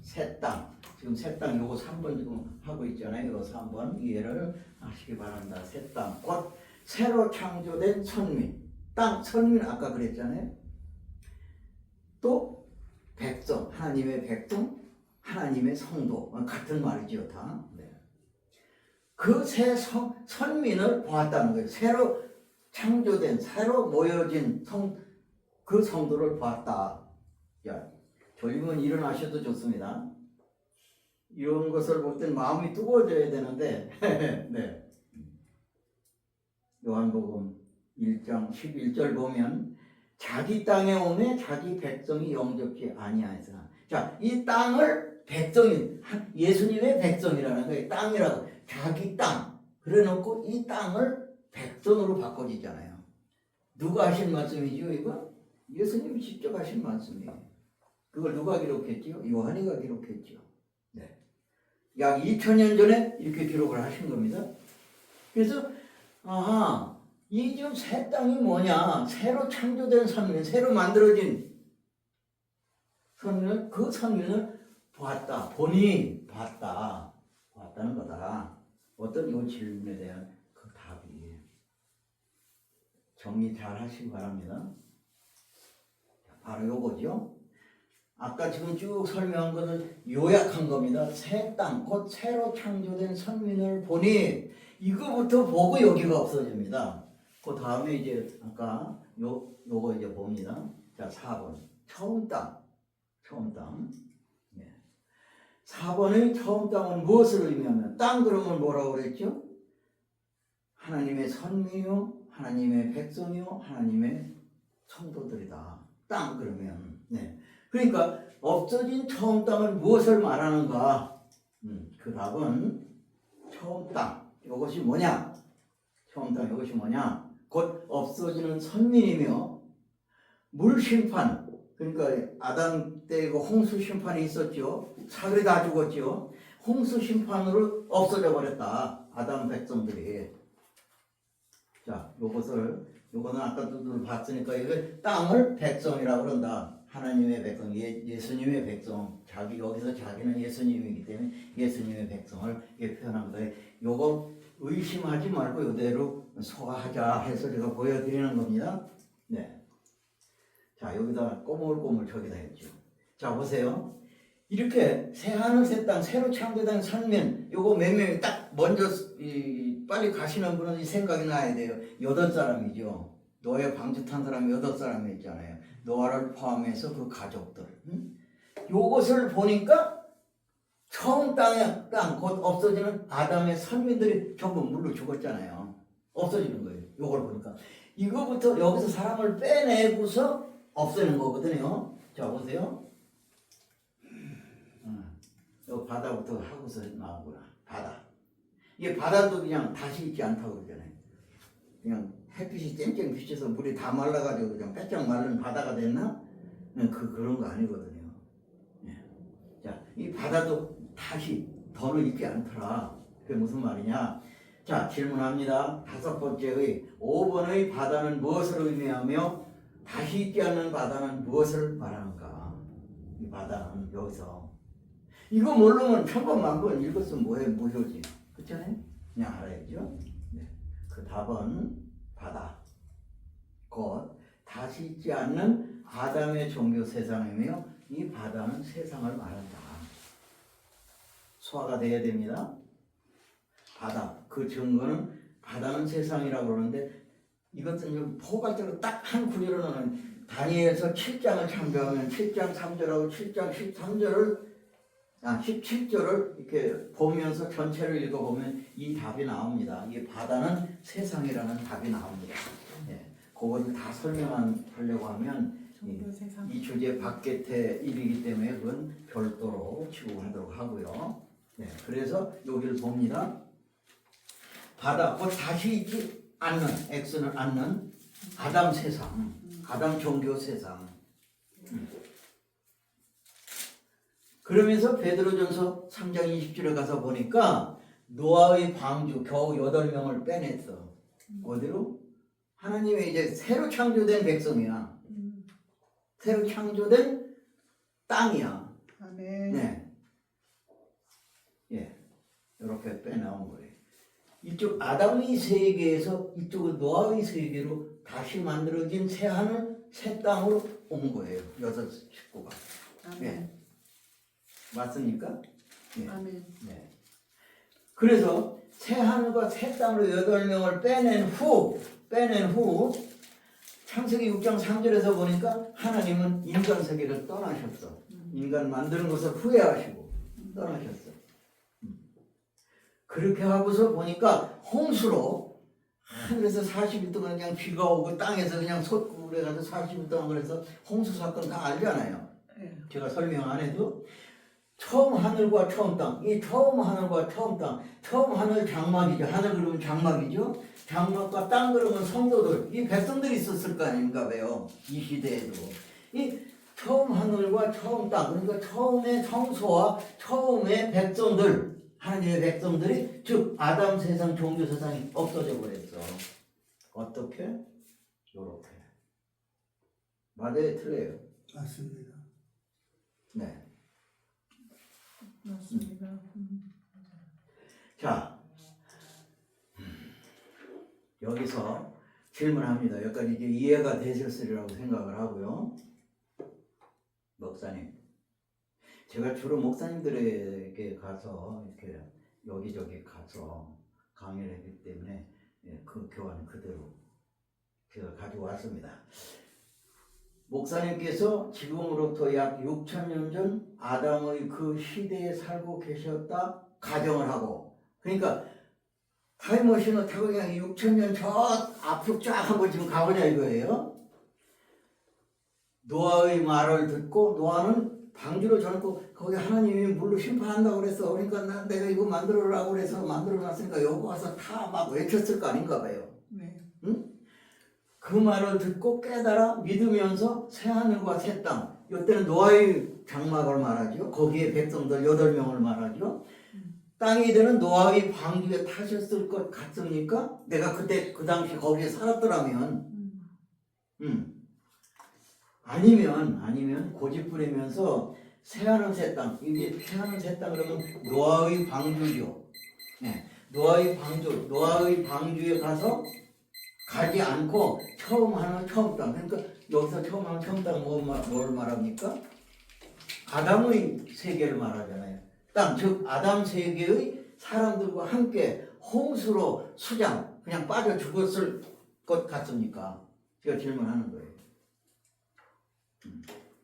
새 땅. 지금 새 땅 요거 3번 지금 하고 있잖아요. 요거 3번 이해를 하시기 바랍니다. 새 땅. 곧 새로 창조된 선민. 땅, 선민 아까 그랬잖아요. 또 백성, 하나님의 백성, 하나님의 성도. 같은 말이죠, 다. 네. 그 새 선민을 보았다는 거예요. 새로 창조된, 새로 모여진 그 성도를 보았다. 야, 졸리면 일어나셔도 좋습니다. 이런 것을 볼 땐 마음이 뜨거워져야 되는데, 네. 요한복음 1장 11절 보면 자기 땅에 오매 자기 백성이 영접지 아니하였으나. 자, 이 땅을 백성인 예수님의 백성이라는 거예요. 땅이라고 자기 땅 그래놓고 이 땅을 백성으로 바꿔지잖아요. 누가 하신 말씀이죠 이거? 예수님이 직접 하신 말씀이에요. 그걸 누가 기록했지요? 요한이가 기록했죠. 네. 약 2000년 전에 이렇게 기록을 하신 겁니다. 그래서 이 지금 새 땅이 뭐냐? 새로 창조된 선민, 새로 만들어진 선민을 그 선민을 보았다. 보니 보았다는 거다. 어떤 이 질문에 대한 그 답이 정리 잘 하시기 바랍니다. 바로 요거죠. 아까 지금 쭉 설명한 것을 요약한 겁니다. 새 땅, 곧 새로 창조된 선민을 보니 이거부터 보고 여기가 없어집니다. 그 다음에 이제 아까 요거 이제 봅니다. 자, 4번. 처음 땅. 네. 4번의 처음 땅은 무엇을 의미하면 땅 그러면 뭐라고 그랬죠? 하나님의 선민이요, 하나님의 백성이요, 하나님의 성도들이다. 땅 그러면. 네. 그러니까 없어진 처음 땅은 무엇을 말하는가? 그 답은 처음 땅. 이것이 뭐냐? 처음 땅 이것이 뭐냐? 곧 없어지는 선민이며 물 심판. 그러니까 아담 때 그 홍수 심판이 있었죠. 사람들이 다 죽었죠. 홍수 심판으로 없어져 버렸다. 아담 백성들이. 자, 요거는 아까도 봤으니까 이거 땅을 백성이라고 그런다. 하나님의 백성, 예수님의 백성. 여기서 자기는 예수님이기 때문에 예수님의 백성을 표현한 거예요. 요거 의심하지 말고 이대로 소화하자 해서 제가 보여드리는 겁니다. 네. 자, 여기다 꼬물꼬물 저기다 했죠. 자, 보세요. 이렇게 새 하늘 새 땅 새로 창조된 선민 요거 몇 명이 딱 먼저 빨리 가시는 분은 이 생각이 나야 돼요. 8사람이죠. 노예 방주탄 사람이 8사람이 있잖아요. 노아를 포함해서 그 가족들. 요것을 보니까 처음 땅 곧 없어지는 아담의 선민들이 전부 물로 죽었잖아요. 없어지는 거예요. 요걸 보니까 이거부터 여기서 사람을 빼내고서 없애는 거거든요. 자, 보세요. 요 바다부터 하고서 나오구나. 바다. 이게 바다도 그냥 다시 있지 않다고 그러잖아요. 그냥 햇빛이 쨍쨍 비쳐서 물이 다 말라가지고 그냥 빼짝 마른 바다가 됐나? 그런 거 아니거든요. 예. 자, 이 바다도 다시 더는 있지 않더라. 그게 무슨 말이냐? 자, 질문합니다. 5번째의 5번의 바다는 무엇을 의미하며 다시 있지 않는 바다는 무엇을 말하는가? 이 바다는 여기서 이거 모르면 천번만번 읽었으면 뭐효지? 그렇잖아요? 그냥 알아야죠. 네. 그 답은 바다. 곧 다시 있지 않는 아담의 종교 세상이며 이 바다는 세상을 말한다. 소화가 돼야 됩니다. 바다. 그 증거는 바다는 세상이라고 그러는데 이것은 좀 포괄적으로 딱 한 구절로는 다니엘서 7장을 참조하면 7장 3절하고 7장 17절을 이렇게 보면서 전체를 읽어보면 이 답이 나옵니다. 이 바다는 세상이라는 답이 나옵니다. 예, 그것을 다 설명하려고 하면 이 주제 밖의 일이기 때문에 그건 별도로 치고하도록 하고요. 네, 그래서 여기를 봅니다. 바다, 곧 다시 있지 않는, X는 않는 아담 세상, 아담 종교 세상. 그러면서 베드로전서 3장 20절에 가서 보니까 노아의 방주 겨우 8명을 빼냈어. 어디로? 하나님의 이제 새로 창조된 백성이야. 새로 창조된 땅이야. 아멘. 네. 예. 이렇게 빼나온 거예요. 이쪽 아담의 세계에서 이쪽은 노아의 세계로 다시 만들어진 새 하늘, 새 땅으로 온 거예요. 6 식구가. 아멘. 예. 맞습니까? 예. 아멘. 네. 그래서 새 하늘과 새 땅으로 8명을 빼낸 후 창세기 6장 3절에서 보니까 하나님은 인간 세계를 떠나셨어. 인간 만드는 것을 후회하시고 떠나셨어. 그렇게 하고서 보니까 홍수로 하늘에서 40일 동안 그냥 비가 오고 땅에서 그냥 솟고 그래가지고 40일 동안 그래서 홍수 사건 다 알잖아요. 제가 설명 안 해도 처음 하늘과 처음 땅, 이 처음 하늘과 처음 땅, 처음 하늘 장막이죠. 하늘 그러면 장막이죠. 장막과 땅 그러면 성도들, 이 백성들이 있었을 거 아닙니까? 왜요? 이 시대에도. 이 처음 하늘과 처음 땅, 그러니까 처음의 성소와 처음의 백성들, 하나님의 백성들이, 즉 아담 세상, 종교 세상이 없어져 버렸어. 어떻게? 요렇게. 맞아요? 틀려요? 맞습니다. 네. 맞습니다. 자, 여기서 질문합니다. 여기까지 이제 이해가 되셨으리라고 생각을 하고요. 목사님, 제가 주로 목사님들에게 가서 이렇게 여기저기 가서 강의를 했기 때문에 그 교환 그대로 제가 가져왔습니다. 목사님께서 지금으로부터 약 6,000년 전 아담의 그 시대에 살고 계셨다 가정을 하고, 그러니까 타임머신을 타고 그냥 6,000년 저 앞으로 쫙 한번 지금 가보자 이거예요. 노아의 말을 듣고 노아는 방주로 져놓고 거기 하나님이 물로 심판한다고 그래서 그러니까 내가 이거 만들어라고 그래서 만들어놨으니까 여기 와서 타 막 외쳤을 거 아닌가 봐요. 네. 응? 그 말을 듣고 깨달아 믿으면서 새하늘과 새 땅, 이때는 노아의 장막을 말하죠. 거기에 백성들 8명을 말하죠. 땅이 되는 노아의 방주에 타셨을 것 같습니까? 내가 그때 그 당시 거기에 살았더라면. 아니면 고집 부리면서 새하늘 새 땅, 이게 새하늘 새 땅 그러면 노아의 방주죠. 네. 노아의 방주에 가서 가지 않고 처음 하는 처음 땅, 그러니까 여기서 처음 하는 처음 땅 뭘 말합니까? 아담의 세계를 말하잖아요. 땅, 즉 아담 세계의 사람들과 함께 홍수로 수장 그냥 빠져 죽었을 것 같습니까? 제가 질문하는 거예요.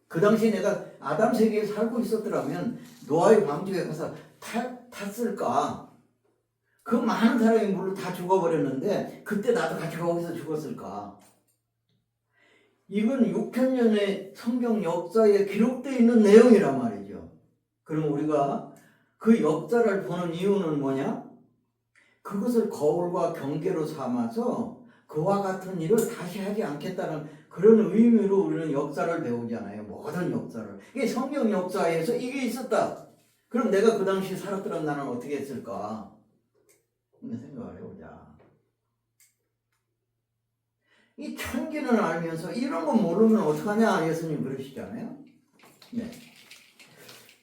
그 당시 내가 아담 세계에 살고 있었더라면 노아의 방주에 가서 탔을까? 그 많은 사람이 물로 다 죽어버렸는데 그때 나도 같이 거기서 죽었을까? 이건 6,000년의 성경 역사에 기록되어 있는 내용이란 말이죠. 그럼 우리가 그 역사를 보는 이유는 뭐냐? 그것을 거울과 경계로 삼아서 그와 같은 일을 다시 하지 않겠다는 그런 의미로 우리는 역사를 배우잖아요. 모든 역사를. 이게 성경 역사에서 이게 있었다. 그럼 내가 그 당시 살았더라면 나는 어떻게 했을까? 생각을 해보자. 이 천기는 알면서 이런 거 모르면 어떡하냐 예수님 그러시잖아요.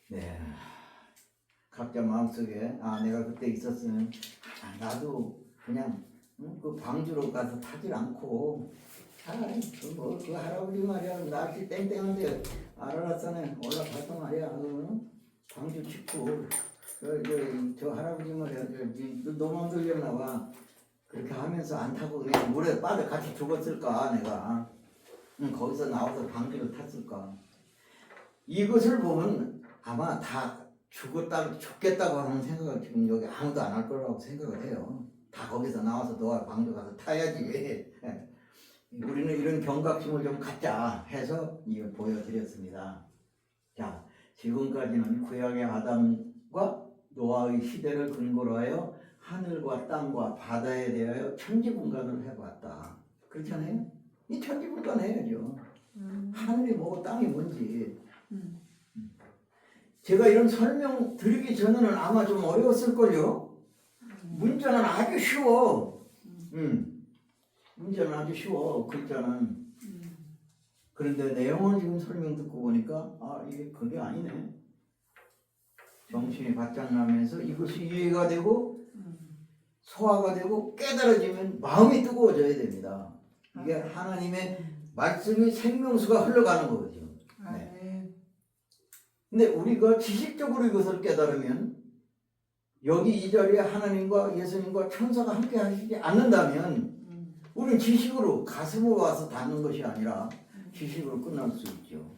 네. 각자 마음속에 내가 그때 있었으면 나도 그냥 그 방주로 가서 타질 않고 그 할아버지 말이야 날씨 땡땡한데 아라라산에 올라가서 말이야 방주 짓고 저 할아버지 말이야 너만 들렸나 봐. 그렇게 하면서 안 타고 그냥 물에 빠져 같이 죽었을까 내가. 거기서 나와서 방귀를 탔을까? 이것을 보면 아마 다 죽겠다고 하는 생각을 지금 여기 아무도 안 할 거라고 생각을 해요. 다 거기서 나와서 너와 방귀 가서 타야지. 우리는 이런 경각심을 좀 갖자 해서 이걸 보여드렸습니다. 자, 지금까지는 구약의 아담과 노아의 시대를 근거로 하여 하늘과 땅과 바다에 대하여 천지분간을 해봤다. 그렇잖아요? 이 천지분간해야죠. 하늘이 뭐고 땅이 뭔지. 제가 이런 설명 드리기 전에는 아마 좀 어려웠을걸요? 문자는 아주 쉬워. 문자는 아주 쉬워. 글자는. 그런데 내용을 지금 설명 듣고 보니까 이게 그게 아니네. 정신이 바짝 나면서 이것이 이해가 되고 소화가 되고 깨달아지면 마음이 뜨거워져야 됩니다. 이게 하나님의 말씀이 생명수가 흘러가는 거거든요. 네. 근데 우리가 지식적으로 이것을 깨달으면 여기 이 자리에 하나님과 예수님과 천사가 함께 하시지 않는다면 우리는 지식으로 가슴으로 와서 닿는 것이 아니라 지식으로 끝날 수 있죠.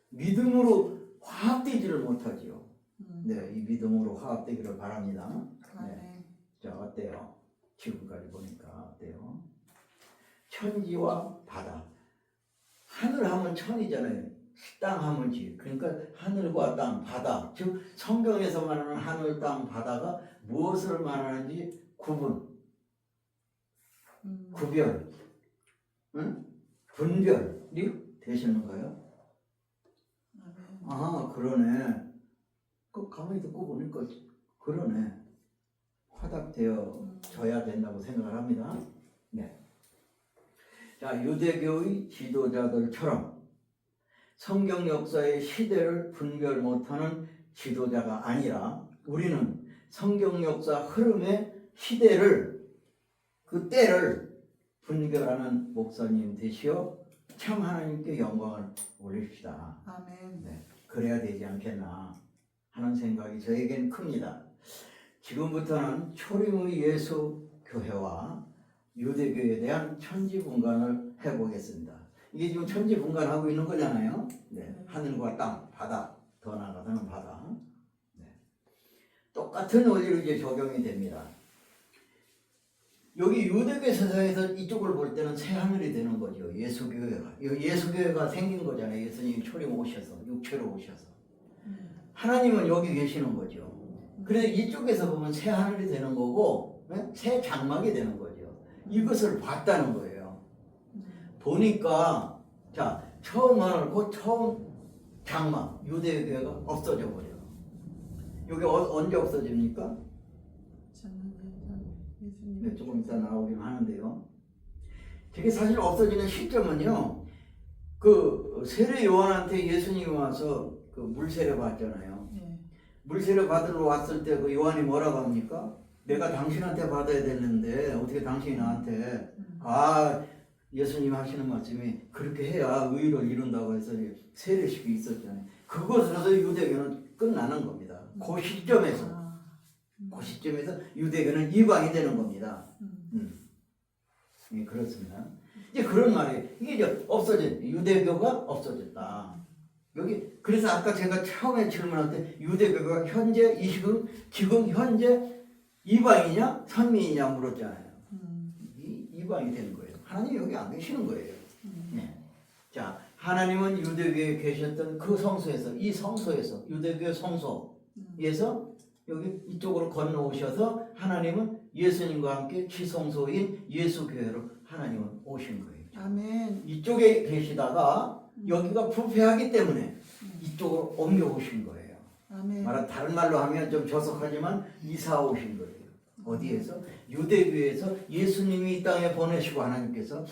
믿음으로 화합되지를 못하죠. 네, 이 믿음으로 화합되기를 바랍니다. 네. 자, 어때요? 지금까지 보니까 어때요? 천지와 바다. 하늘 하면 천이잖아요. 땅 하면 지. 그러니까 하늘과 땅, 바다. 즉 성경에서 말하는 하늘, 땅, 바다가 무엇을 말하는지 구분, 구별, 분별이 되시는 거예요? 아, 그러네. 그 가만히 듣고 보니까 그러네. 화답되어져야 된다고 생각을 합니다. 네. 자, 유대교의 지도자들처럼 성경 역사의 시대를 분별 못하는 지도자가 아니라 우리는 성경 역사 흐름의 시대를, 그 때를 분별하는 목사님 되시어 참 하나님께 영광을 올립시다. 아멘. 네, 그래야 되지 않겠나 하는 생각이 저에겐 큽니다. 지금부터는 초림의 예수 교회와 유대교에 대한 천지분간을 해보겠습니다. 이게 지금 천지분간하고 있는 거잖아요. 네, 하늘과 땅, 바다, 더 나아가서는 바다. 네. 똑같은 원리로 이제 적용이 됩니다. 여기 유대교 세상에서 이쪽을 볼 때는 새 하늘이 되는 거죠. 예수교회가. 예수교회가 생긴 거잖아요. 예수님이 초림 오셔서, 육체로 오셔서. 하나님은 여기 계시는 거죠. 그래서 이쪽에서 보면 새 하늘이 되는 거고, 새 장막이 되는 거죠. 이것을 봤다는 거예요. 보니까, 자, 처음 하늘, 그 처음 장막, 유대교회가 없어져 버려요. 여기 언제 없어집니까? 네, 조금 이따 나오긴 하는데요. 저게 사실 없어지는 시점은요, 그 세례 요한한테 예수님이 와서 그 물세례 받잖아요. 물세례 받으러 왔을 때 그 요한이 뭐라고 합니까? 내가 당신한테 받아야 되는데 어떻게 당신이 나한테 예수님 하시는 말씀이 그렇게 해야 의를 이룬다고 해서 세례식이 있었잖아요. 그것으로서 유대교는 끝나는 겁니다. 그 시점에서 유대교는 이방이 되는 겁니다. 예, 그렇습니다. 이제 그런 말이에요. 이게 이제 유대교가 없어졌다. 여기 그래서 아까 제가 처음에 질문할 때 유대교가 현재 지금 현재 이방이냐 선민이냐 물었잖아요. 이방이 되는 거예요. 하나님 여기 안 계시는 거예요. 네. 자, 하나님은 유대교에 계셨던 그 성소에서 이 성소에서 유대교 성소에서 여기 이쪽으로 건너오셔서 하나님은 예수님과 함께 지성소인 예수교회로 하나님은 오신 거예요. 아멘. 이쪽에 계시다가 여기가 부패하기 때문에 이쪽으로 옮겨오신 거예요. 아멘. 다른 말로 하면 좀 저속하지만 이사 오신 거예요. 어디에서? 유대교에서 예수님이 이 땅에 보내시고 하나님께서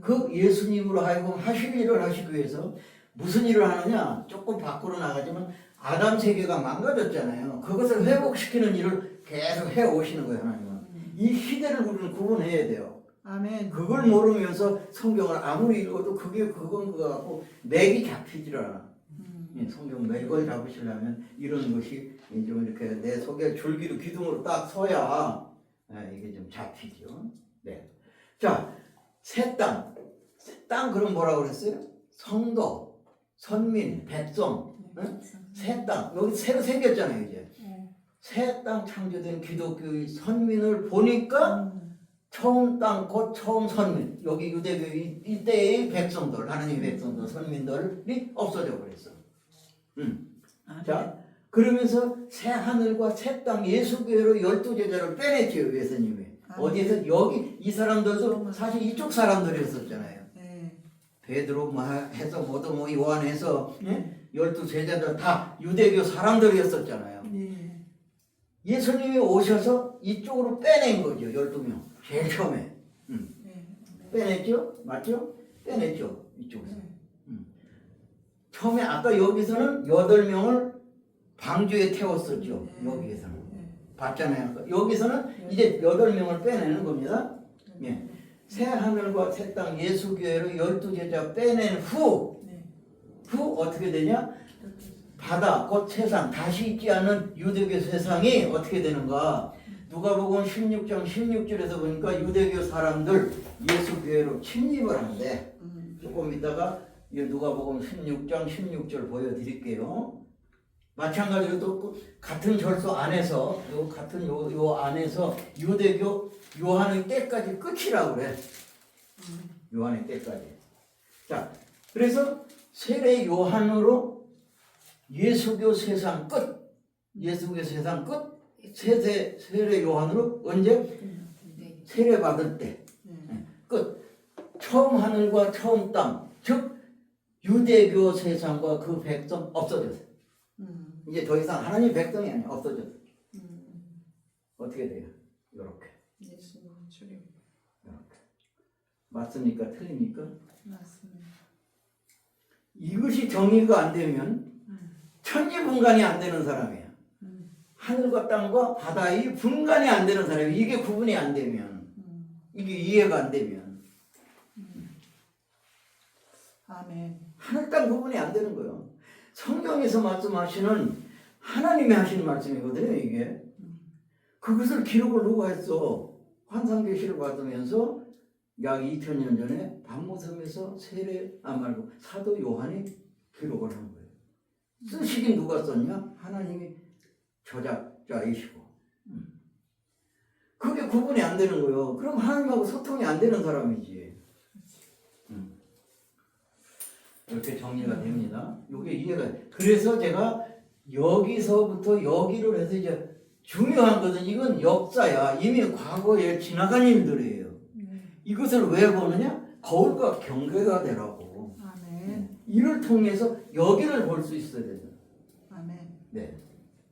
그 예수님으로 하여금 하실 일을 하시기 위해서 무슨 일을 하느냐? 조금 밖으로 나가지만 아담 세계가 망가졌잖아요. 그것을 회복시키는 일을 계속 해오시는 거예요. 하나님은. 이 시대를 우리는 구분해야 돼요. 아멘. 그걸 모르면서 성경을 아무리 읽어도 그게 그건 그거 같고 맥이 잡히질 않아. 성경 맥을 잡으시려면 이런 것이 좀 이렇게 내 속에 줄기로 기둥으로 딱 서야 이게 좀 잡히죠. 네. 자, 새 땅, 땅 그럼 뭐라고 그랬어요? 성도, 선민, 백성, 응? 새 땅. 여기 새로 생겼잖아요 이제. 새 땅 창조된 기독교의 선민을 보니까 처음 땅 곧 처음 선민. 여기 유대교 이때의 백성들, 하나님의 백성들, 선민들이 없어져 버렸어. 자, 그러면서 새 하늘과 새 땅 예수교회로 12제자를 빼냈지요 예수님이. 어디에서? 여기 이 사람들도 사실 이쪽 사람들이었었잖아요. 베드로 뭐 해서 모두 뭐 요한해서 12제자들 다 유대교 사람들이었었잖아요. 예수님이 오셔서 이쪽으로 빼낸 거죠. 12명 제일 처음에. 빼냈죠? 맞죠? 빼냈죠 이쪽에서. 처음에 아까 여기서는 8명을 방주에 태웠었죠. 여기에서는 봤잖아요. 아까. 여기서는 이제 8명을 빼내는 겁니다. 예. 새 하늘과 새 땅 예수교회로 12제자 빼낸 후 어떻게 되냐? 바다 곧 세상 다시 있지 않은 유대교 세상이 어떻게 되는가? 누가복음 16장 16절에서 보니까 유대교 사람들 예수교회로 침입을 하는데 조금 이따가 누가복음 16장 16절 보여드릴게요. 마찬가지로 또 같은 절소 안에서 같은 요 안에서 유대교 요한의 때까지 끝이라고 그래. 요한의 때까지. 자, 그래서 세례 요한으로 예수교 세상 끝. 예수교 세상 끝. 세례 요한으로 언제? 세례 받을 때 끝. 처음 하늘과 처음 땅, 즉 유대교 세상과 그 백성 없어졌어요. 이제 더 이상 하나님 백성이 아니야. 없어졌어. 어떻게 돼요? 이렇게. 이렇게. 맞습니까? 틀립니까? 맞습니다. 이것이 정의가 안 되면 천지분간이 안 되는 사람이야. 하늘과 땅과 바다의 분간이 안 되는 사람이 이게 구분이 안 되면 이게 이해가 안 되면 아멘. 하늘 땅 구분이 안 되는 거예요. 성경에서 말씀하시는 하나님이 하시는 말씀이거든요. 이게 그것을 기록을 누가 했어? 환상계시를 받으면서 약 2000년 전에 밤모섬에서 말고 사도 요한이 기록을 한 거예요. 쓰시긴 누가 썼냐? 하나님이 저작자이시고. 그게 구분이 안 되는 거예요. 그럼 하나님하고 소통이 안 되는 사람이지. 이렇게 정리가 됩니다. 이게 이해가. 그래서 제가 여기서부터 여기를 해서 이제 중요한 것은 이건 역사야. 이미 과거에 지나간 일들이에요. 이것을 왜 보느냐? 거울과 경계가 되라고. 아멘. 이를 통해서 여기를 볼 수 있어야 된다. 아멘. 네,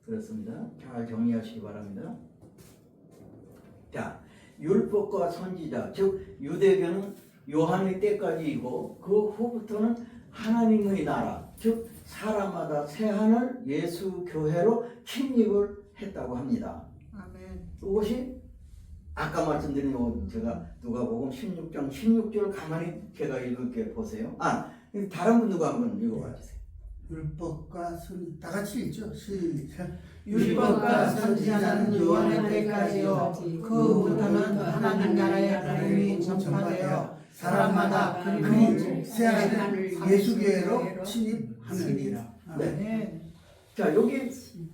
그렇습니다. 잘 정리하시기 바랍니다. 자, 율법과 선지자, 즉 유대교는 요한의 때까지이고 그 후부터는 하나님의 나라, 즉 사람마다 새 하늘 예수 교회로 침입을 했다고 합니다. 아멘. 이것이 아까 말씀드린 제가 누가복음 16장 16절 가만히 제가 읽을게 보세요. 다른 분 누가 한번 읽어봐 주세요. 율법과 선 다 같이 읽죠. 시작. 율법과 선지자는 요한의 때까지요. 그 후부터는 하나님 나라의 복음이 전파되어 사람마다 그리고 새 하늘 예수교회로 침입하느니라. 아멘. 자, 여기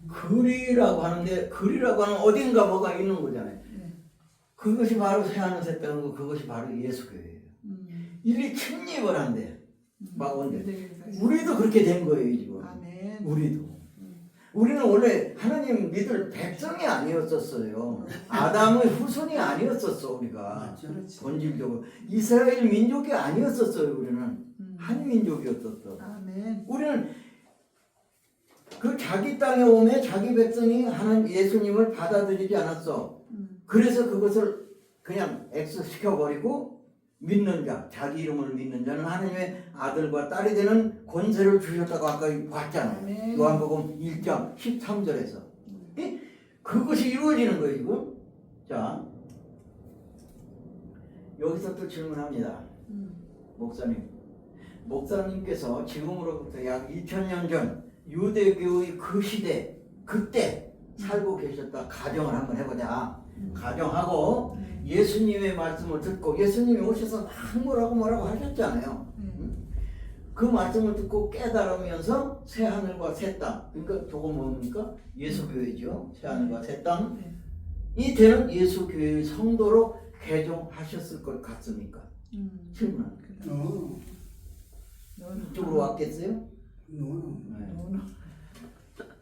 글이라고 하는데 글이라고 하는 어딘가 뭐가 있는 거잖아요. 그것이 바로 새하늘 새 땅인 거, 그것이 바로 예수교회예요. 이리 침입을 한대. 막 온대. 우리도 그렇게 된 거예요 지금. 아멘. 우리도. 우리는 원래 하나님 믿을 백성이 아니었었어요. 아담의 후손이 아니었었어 우리가. 맞죠. 본질적으로 이스라엘 민족이 아니었었어요. 우리는 한 민족이었었어. 아멘. 우리는 그 자기 땅에 오면 자기 백성이 하나님 예수님을 받아들이지 않았어. 그래서 그것을 그냥 X시켜버리고 믿는 자, 자기 이름을 믿는 자는 하나님의 아들과 딸이 되는 권세를 주셨다고 아까 봤잖아요. 아멘. 요한복음 1장 13절에서. 그것이 이루어지는 거예요 지금. 자, 여기서 또 질문합니다. 목사님께서 지금으로부터 약 2000년 전 유대교의 그 시대 그때 살고 계셨다 가정을 한번 해보자. 가정하고 네. 예수님의 말씀을 듣고 예수님이 오셔서 막 뭐라고 하셨잖아요. 그 말씀을 듣고 깨달으면서 새 하늘과 새 땅, 그러니까 저거 뭡니까? 예수교회죠. 새 하늘과 새 땅. 네. 이 때는 예수교회의 성도로 개종하셨을 것 같습니까? 질문합니다. 어, 이쪽으로 왔겠어요? 너, 네. 노노.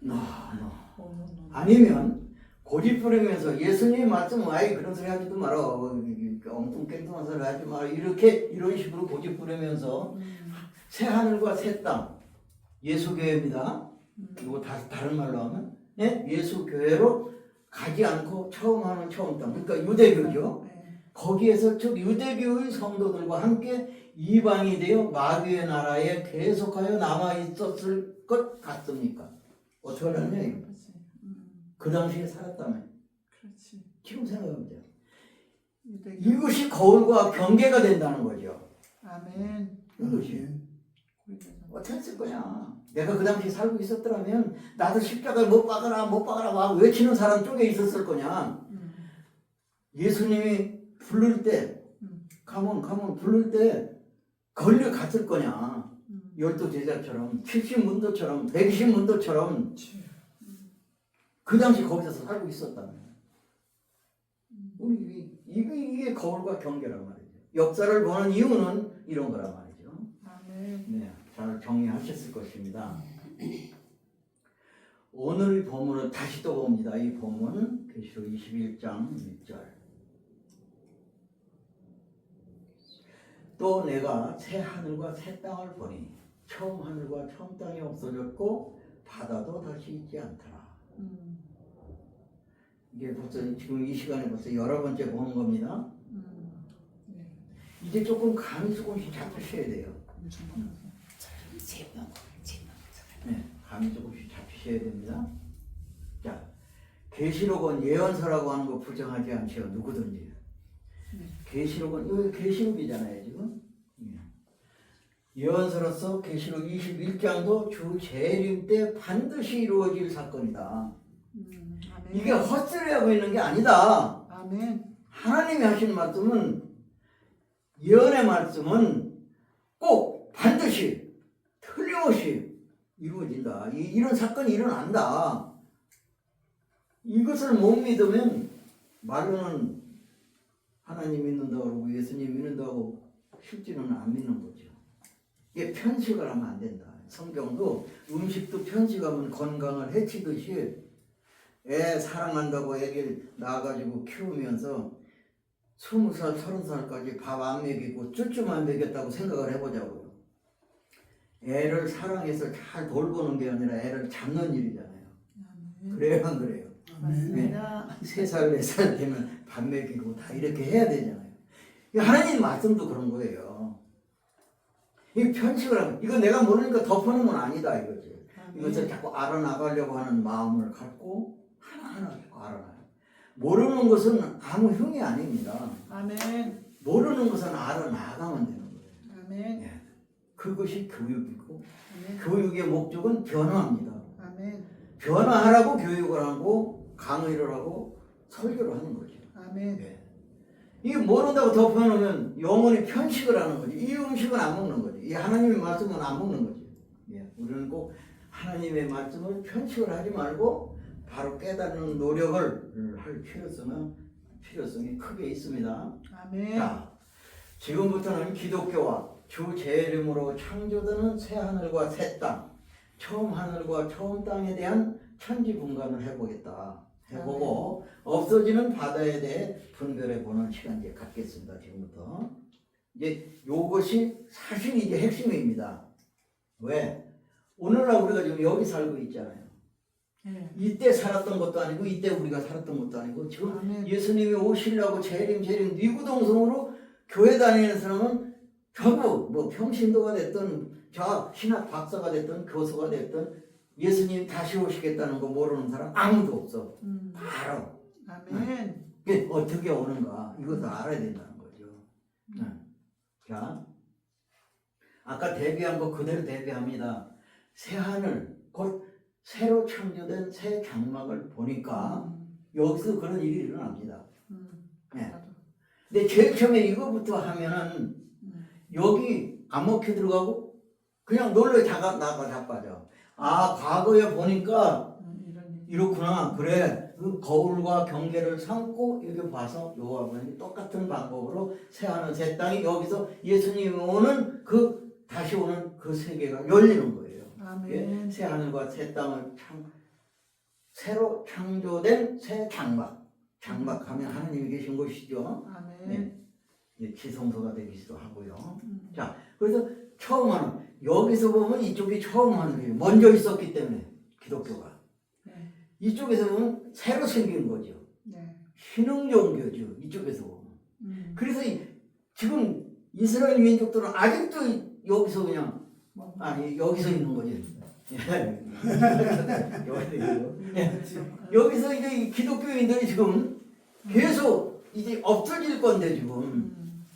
노. 노노. 아니면 고집 부리면서 예수님 말씀은 아예 그런 소리 하지도 마라, 엉뚱깽뚱한 소리 하지 마라, 이런 식으로 고집 부리면서 새 하늘과 새 땅, 예수교회입니다. 이거 다른 말로 하면 예수교회로 가지 않고 처음 하는 처음 땅, 그러니까 유대교죠. 네. 거기에서 즉 유대교의 성도들과 함께 이방이 되어 마귀의 나라에 계속하여 남아 있었을 것 같습니까? 어떻게 하느냐 이거. 그렇지. 그 당시에 살았다면 그렇지. 지금 생각해보세요. 유대교. 이것이 거울과 경계가 된다는 거죠. 아멘. 이것이 고리대장. 어떻게 했을 거냐. 내가 그 당시에 살고 있었더라면 나도 십자가에 못 박아라 막 외치는 사람 쪽에 있었을 거냐. 예수님이 부를 때 가면 부를 때 걸려갔을 거냐. 12 제자처럼 70문도처럼 120문도처럼 그 당시 거기서 살고 있었다면 우리 이게 거울과 경계란 말이죠. 역사를 보는 이유는 이런 거란 말이죠. 아멘. 네, 잘 정리하셨을 것입니다. 오늘 본문을 다시 또 봅니다. 이 본문 계시록 21장 1절. 또 내가 새 하늘과 새 땅을 보니 처음 하늘과 처음 땅이 없어졌고 바다도 다시 있지 않더라. 이게 벌써 지금 이 시간에 벌써 여러 번째 보는 겁니다. 네. 이제 조금씩 잡으셔야 돼요. 네, 감이 조금씩 잡히셔야 됩니다. 자, 계시록은 예언서라고 하는 거 부정하지 않죠. 누구든지. 계시록은 이거 계시록이잖아요 지금. 예언서로서 계시록 21장도 주 재림 때 반드시 이루어질 사건이다. 아멘. 이게 헛소리하고 있는 게 아니다. 아멘. 하나님이 하신 말씀은 예언의 말씀은 꼭 반드시 틀림없이 이루어진다. 이런 사건이 일어난다. 이것을 못 믿으면 말로는 하나님 믿는다고 그러고 예수님 믿는다고 실제로는 안 믿는 거죠. 이게 편식을 하면 안 된다. 성경도 음식도 편식하면 건강을 해치듯이 애 사랑한다고 애를 낳아가지고 키우면서 20살, 30살까지 밥 안 먹이고 쭈쭈만 먹였다고 생각을 해보자고요. 애를 사랑해서 잘 돌보는 게 아니라 애를 잡는 일이잖아요. 그래요, 안 그래요? 맞습니다. 3살, 4살 되면 밥 먹이고 다 이렇게 해야 되잖아요. 하나님 말씀도 그런 거예요. 이 편식을 하면 이거 내가 모르니까 덮어놓으면 아니다 이거지. 이것을 자꾸 알아나가려고 하는 마음을 갖고 하나하나 자꾸 알아나요. 모르는 것은 아무 흉이 아닙니다. 아멘. 모르는 것은 알아나가면 되는 거예요. 아멘. 예. 그것이 교육이고 아멘. 교육의 목적은 변화입니다. 아멘. 변화하라고 교육을 하고 강의를 하고 설교를 하는 거죠. 아멘. 예. 이게 모른다고 덮어놓으면 영원히 편식을 하는 거지. 이 음식은 안 먹는 거지. 이 하나님의 말씀은 안 먹는 거지. 예. 우리는 꼭 하나님의 말씀을 편식을 하지 말고 바로 깨닫는 노력을 할 필요성이 크게 있습니다. 아멘. 자, 지금부터는 기독교와 주 재림으로 창조되는 새 하늘과 새 땅, 처음 하늘과 처음 땅에 대한 천지분간을 해보고 없어지는 바다에 대해 분별해보는 시간 이제 갖겠습니다. 지금부터 이제 요것이 사실 이제 핵심입니다. 왜? 오늘날 우리가 지금 여기 살고 있잖아요. 네. 이때 살았던 것도 아니고 이때 우리가 살았던 것도 아니고 지금 아멘. 예수님이 오시려고 재림 니구동성으로 교회 다니는 사람은 전부 뭐 평신도가 됐든 저 신학 박사가 됐든 교수가 됐든 예수님 다시 오시겠다는 거 모르는 사람 아무도 없어. 바로 아멘. 이게 어떻게 오는가 이것도 알아야 된다는 거죠. 자, 아까 대비한 거 그대로 대비합니다. 새 하늘 곧 새로 창조된 새 장막을 보니까 여기서 그런 일이 일어납니다. 네. 나도. 근데 제일 처음에 이거부터 하면은 여기 안 먹혀 들어가고 그냥 놀러 나가 자빠져. 아, 과거에 보니까 이런 얘기. 이렇구나. 그래. 그 거울과 경계를 삼고 이렇게 봐서 요와 보니 똑같은 방법으로 새하늘 새 땅이 여기서 예수님이 오는 그 다시 오는 그 세계가 열리는 거예요. 아멘. 새 하늘과 새 땅을 새로 창조된 새 장막. 장막하면 하나님이 계신 곳이죠. 아멘. 네. 이제 지성소가 되기도 하고요. 음. 자, 그래서 처음 하는 여기서 보면 이쪽이 처음 하는 거예요. 먼저 있었기 때문에 기독교가. 네. 이쪽에서 보면 새로 생긴 거죠. 네. 신흥 종교죠. 이쪽에서 보면. 그래서 지금 이스라엘 민족들은 아직도 여기서 그냥 뭐, 아니 여기서 있는 거지. 그렇죠. 여기서 이제 이 기독교인들이 지금 계속 이제 없어질 건데 지금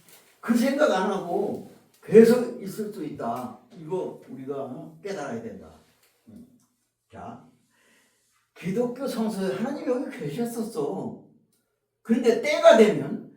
그 생각 안 하고 계속 있을 수 있다. 이거 우리가 깨달아야 된다. 자, 기독교 성서에 하나님이 여기 계셨었어. 그런데 때가 되면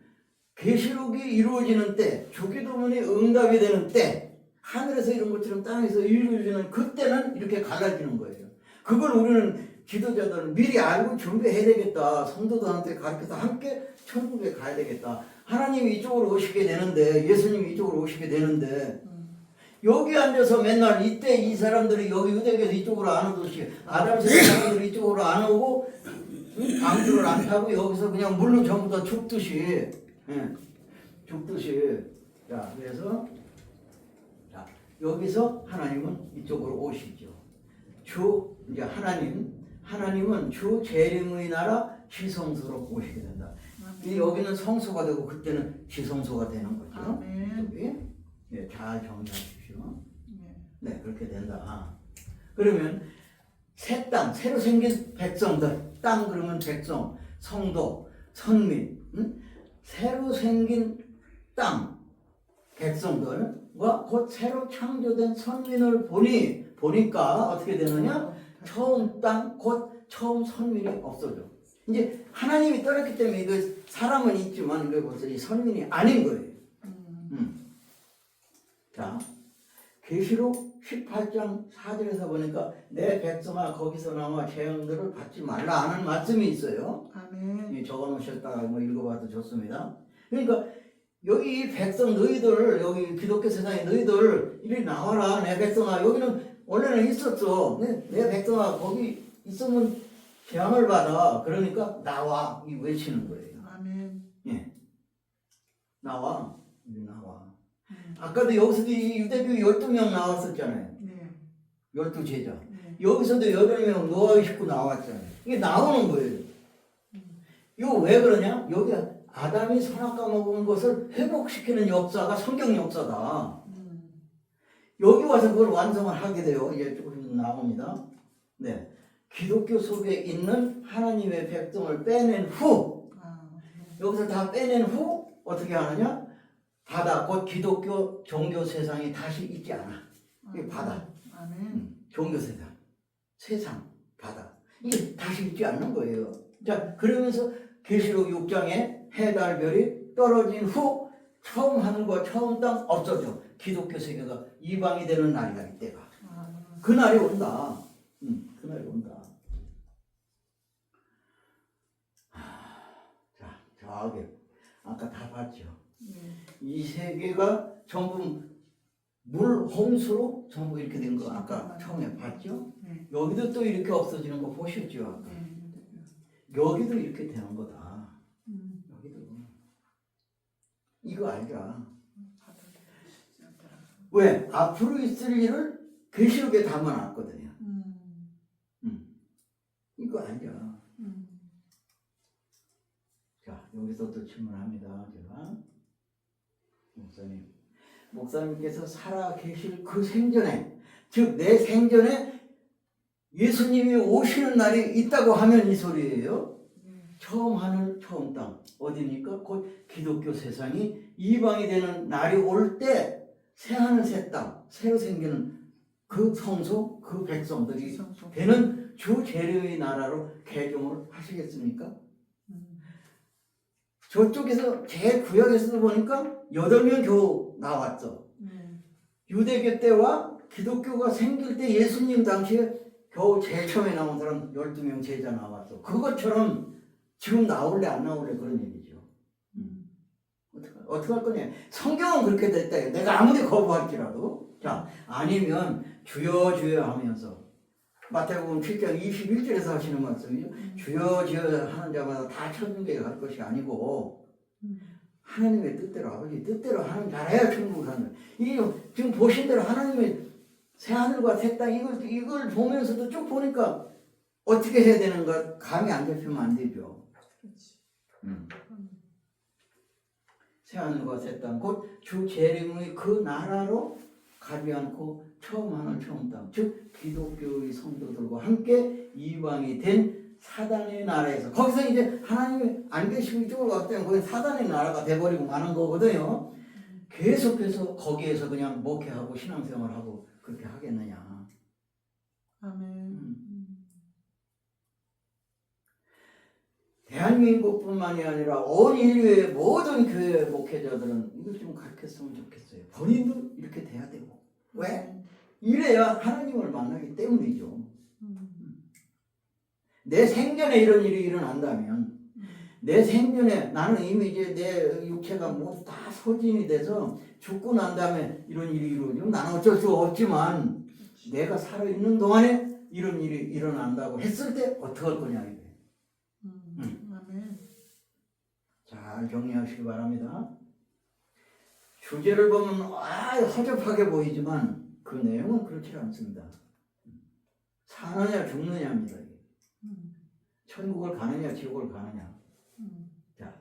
계시록이 이루어지는 때, 주기도문이 응답이 되는 때, 하늘에서 이런 것처럼 땅에서 이루어지는 그때는 이렇게 갈라지는 거예요. 그걸 우리는 지도자들은 미리 알고 준비해야 되겠다. 성도들한테 가르쳐서 함께 천국에 가야 되겠다. 하나님이 이쪽으로 오시게 되는데, 예수님이 이쪽으로 오시게 되는데, 여기 앉아서 맨날 이때 이 사람들이 여기 유대교에서 이쪽으로 안 오듯이 아담 세대 사람들이 이쪽으로 안 오고 방주를 안 타고 여기서 그냥 물로 전부 다 죽듯이 죽듯이. 자, 그래서 자, 여기서 하나님은 이쪽으로 오시죠. 이제 하나님은 주 재림의 나라 지성소로 오시게 된다. 여기는 성소가 되고 그때는 지성소가 되는 거죠. 아멘. 이쪽이. 네, 잘 정리하십시오. 네. 네, 그렇게 된다. 그러면 새 땅, 새로 생긴 백성들, 땅 그러면 백성, 성도, 선민, 새로 생긴 땅, 백성들과 곧 새로 창조된 선민을 보니까 어떻게 되느냐? 처음 땅, 곧 처음 선민이 없어져. 이제 하나님이 떠났기 때문에 이거 사람은 있지만 이거 벌써 이 선민이 아닌 거예요. 자, 계시록 18장 4절에서 보니까 내 백성아 거기서 나와 재앙들을 받지 말라 하는 말씀이 있어요. 아멘. 적어 놓으셨다가 뭐 읽어봐도 좋습니다. 그러니까 여기 이 백성 너희들 여기 기독교 세상에 너희들 이리 나와라. 내 백성아 여기는 원래는 있었어. 내 백성아 거기 있으면 재앙을 받아. 그러니까 나와 이 외치는 거예요. 아멘. 예, 나와. 아까도 여기서도 이 유대교 12명 나왔었잖아요. 네. 12제자. 네. 여기서도 8명 노아 식구 나왔잖아요. 이게 나오는 거예요. 이거 왜 그러냐? 여기 아담이 선악과 먹은 것을 회복시키는 역사가 성경 역사다. 여기 와서 그걸 완성을 하게 돼요. 이제 조금 나옵니다. 네. 기독교 속에 있는 하나님의 백성을 빼낸 후, 여기서 다 빼낸 후, 어떻게 하느냐? 바다, 곧 기독교 종교 세상이 다시 있지 않아. 이게 바다. 아멘. 종교 세상, 바다. 이게 다시 있지 않는 거예요. 자, 그러면서 계시록 6장에 해달별이 떨어진 후 처음 하늘과 처음 땅 없어져. 기독교 세계가 이방이 되는 날이야, 이때가. 그 날이 온다. 그 날이 온다. 자, 저기 아까 다 봤죠. 이 세계가 전부 물 홍수로 전부 이렇게 된 거 아까 처음에 봤죠? 네. 여기도 또 이렇게 없어지는 거 보셨죠? 아까? 여기도 이렇게 되는 거다. 여기도. 이거 알자. 왜? 앞으로 있을 일을 계시록에 담아놨거든요. 이거 알자. 자, 여기서 또 질문합니다. 제가. 목사님께서 살아 계실 그 생전에, 즉 내 생전에 예수님이 오시는 날이 있다고 하면 이 소리예요. 처음 하늘 처음 땅 어디니까 곧 기독교 세상이 이방이 되는 날이 올 때 새 하늘 새 땅 새로 생기는 그 성소 그 백성들이 되는 주 재림의 나라로 개종을 하시겠습니까? 저쪽에서 제 구역에서도 보니까 8명 겨우 나왔어. 네. 유대교 때와 기독교가 생길 때 예수님 당시에 겨우 제일 처음에 나온 사람 12명 제자 나왔어. 그것처럼 지금 나올래 안 나올래 그런 얘기죠. 어떻게 할 거냐. 성경은 그렇게 됐다. 내가 아무리 거부할지라도. 자, 아니면 주여 주여 하면서 마태복음 7장 21절에서 하시는 말씀이죠. 주여 주여 하는 자마다 다 천국에 갈 것이 아니고 하나님의 뜻대로 아버지 뜻대로 하는 잘해야 천국을 가는 거예요. 이게 지금 보신 대로 하나님의 새하늘과 새 땅 이걸 보면서도 쭉 보니까 어떻게 해야 되는가 감이 안 잡히면 안 되죠. 그렇지. 새하늘과 새 땅 곧 주 재림의 그 나라로 가지 않고 처음 하늘 처음 땅 즉 기독교의 성도들과 함께 이방이 된 사단의 나라에서 거기서 이제 하나님이 안 계시고 이쪽으로 갔기 때문에 거기 사단의 나라가 돼버리고 마는 거거든요. 계속해서 거기에서 그냥 목회하고 신앙생활하고 그렇게 하겠느냐. 아멘. 대한민국뿐만이 아니라 온 인류의 모든 교회 목회자들은 이걸 좀 가르쳤으면 좋겠어요. 본인도 이렇게 돼야 되고. 왜? 이래야 하나님을 만나기 때문이죠. 내 생전에 이런 일이 일어난다면 내 생전에 나는 이미 이제 내 육체가 모두 다 소진이 돼서 죽고 난 다음에 이런 일이 이루어지면 나는 어쩔 수 없지만 내가 살아있는 동안에 이런 일이 일어난다고 했을 때 어떻게 할 거냐 이게. 아멘. 잘 정리하시기 바랍니다. 주제를 보면 허접하게 보이지만 그 내용은 그렇지 않습니다. 사느냐 죽느냐입니다. 천국을 가느냐 지옥을 가느냐. 자,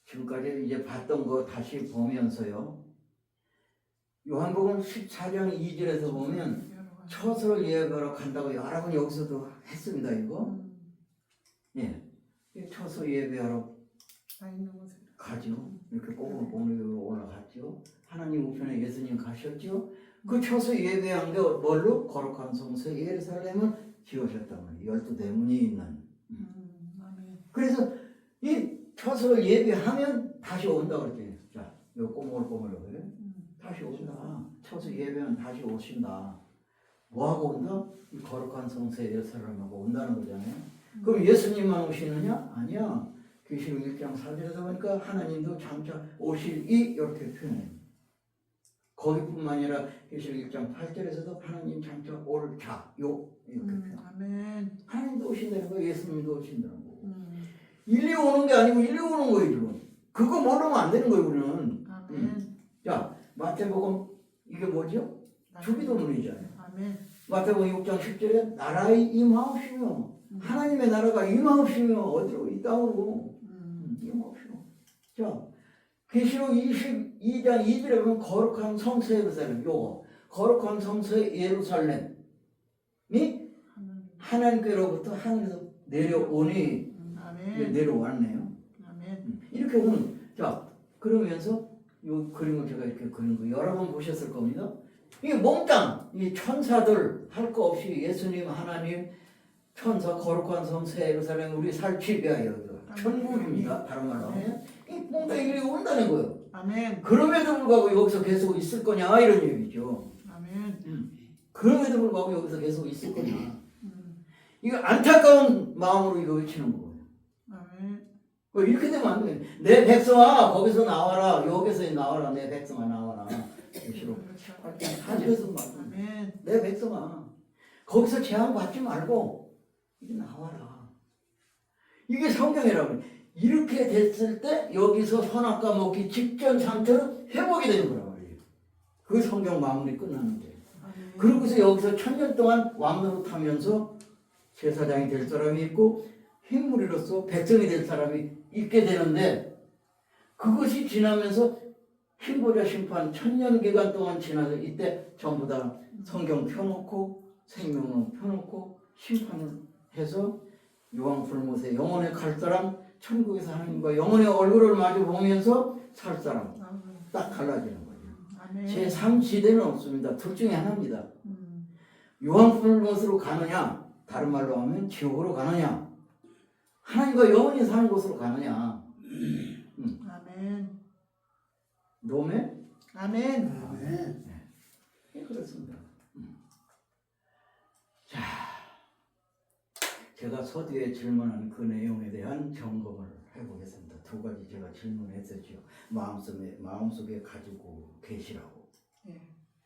지금까지 이제 봤던 거 다시 보면서요. 요한복음 14장 2절에서 보면 처소를 예배하러 간다고 여러 번 여기서도 했습니다. 이거. 예, 처소 예배하러 다 있는 곳에 가죠. 이렇게 꼬물꼬물 올라갔죠. 하나님 우편에 예수님 가셨죠. 그 처소 예배한 게 뭘로? 거룩한 성소 예루살렘을 지으셨단 말이에요. 12대문이 있는. 아멘. 그래서 이 처소를 예배하면 다시 온다 그랬지. 자, 이거 꼬물꼬물로 다시 온다. 처소 예배하면 다시 오신다. 뭐하고 온다? 이 거룩한 성소 예루살렘하고 온다는 거잖아요. 그럼 예수님만 오시느냐? 아니야. 계시록 1장 4절에서 보니까 하나님도 장차 오실이 이렇게 표현해요. 거기뿐만 아니라 계시록 1장 8절에서도 하나님 장차 올 자요 이렇게 표현해요. 아멘. 하나님도 오신다는 거예요. 예수님도 오신다는 거고. 인류 오는 게 아니고 인류 오는 거예요. 지금. 그거 모르면 안 되는 거예요. 우리는. 아멘. 자, 마태복음 이게 뭐죠? 주기도문이잖아요. 아멘. 마태복음 6장 10절에 나라의 임하옵시며 하나님의 나라가 임하옵시며 어디로? 이 땅으로 임하옵시며. 자, 계시록 22장 2절에 보면 거룩한 성서 예루살렘 요거 거룩한 성서 예루살렘이 하나님께로부터 하늘에서 내려오니 아멘. 내려왔네요. 아멘. 이렇게 오는. 자, 그러면서 이 그림을 제가 이렇게 그린 거 여러 번 보셨을 겁니다. 이게 몽땅 이 천사들 할 거 없이 예수님 하나님 천사 거룩한 성서 예루살렘 우리 살기 위하여 천국입니다. 다른 말로 하면 이 몽땅 이리 온다는 거예요. 아멘. 그럼에도 불구하고 여기서 계속 있을 거냐 이런 얘기죠. 아멘. 그럼에도 불구하고 여기서 계속 있을 거냐. 이거 안타까운 마음으로 이거 외치는 거예요. 아멘. 이렇게 되면 안 돼. 내 백성아 거기서 나와라. 여기서 나와라. 내 백성아 나와라. 계시록 8장 4절에서 말씀. 아멘. 내 백성아 거기서 제한받지 말고 이제 나와라. 이게 성경이라고. 이렇게 됐을 때 여기서 선악과 먹기 직전 상태로 회복이 되는 거란 말이에요. 그 성경 마무리 끝나는 거예요. 그러고서 여기서 1000년 동안 왕노릇하면서 제사장이 될 사람이 있고 흰무리로서 백성이 될 사람이 있게 되는데 그것이 지나면서 흰보자 심판 1000년 기간 동안 지나서 이때 전부 다 성경 펴놓고 생명을 펴놓고 심판을 해서 유황불못에 영원에 갈 사람 천국에서 하나님과 영원의 얼굴을 마주 보면서 살 사람 딱 갈라지는 거예요. 아멘. 제3지대는 없습니다. 둘 중에 하나입니다. 유황불못으로 가느냐 다른 말로 하면 지옥으로 가느냐 하나님과 영원히 사는 곳으로 가느냐? 아멘. 노매? 아멘. 아멘. 예, 그렇습니다. 자, 제가 서두에 질문한 그 내용에 대한 점검을 해보겠습니다. 두 가지 제가 질문했었죠. 마음속에 가지고 계시라고. 예.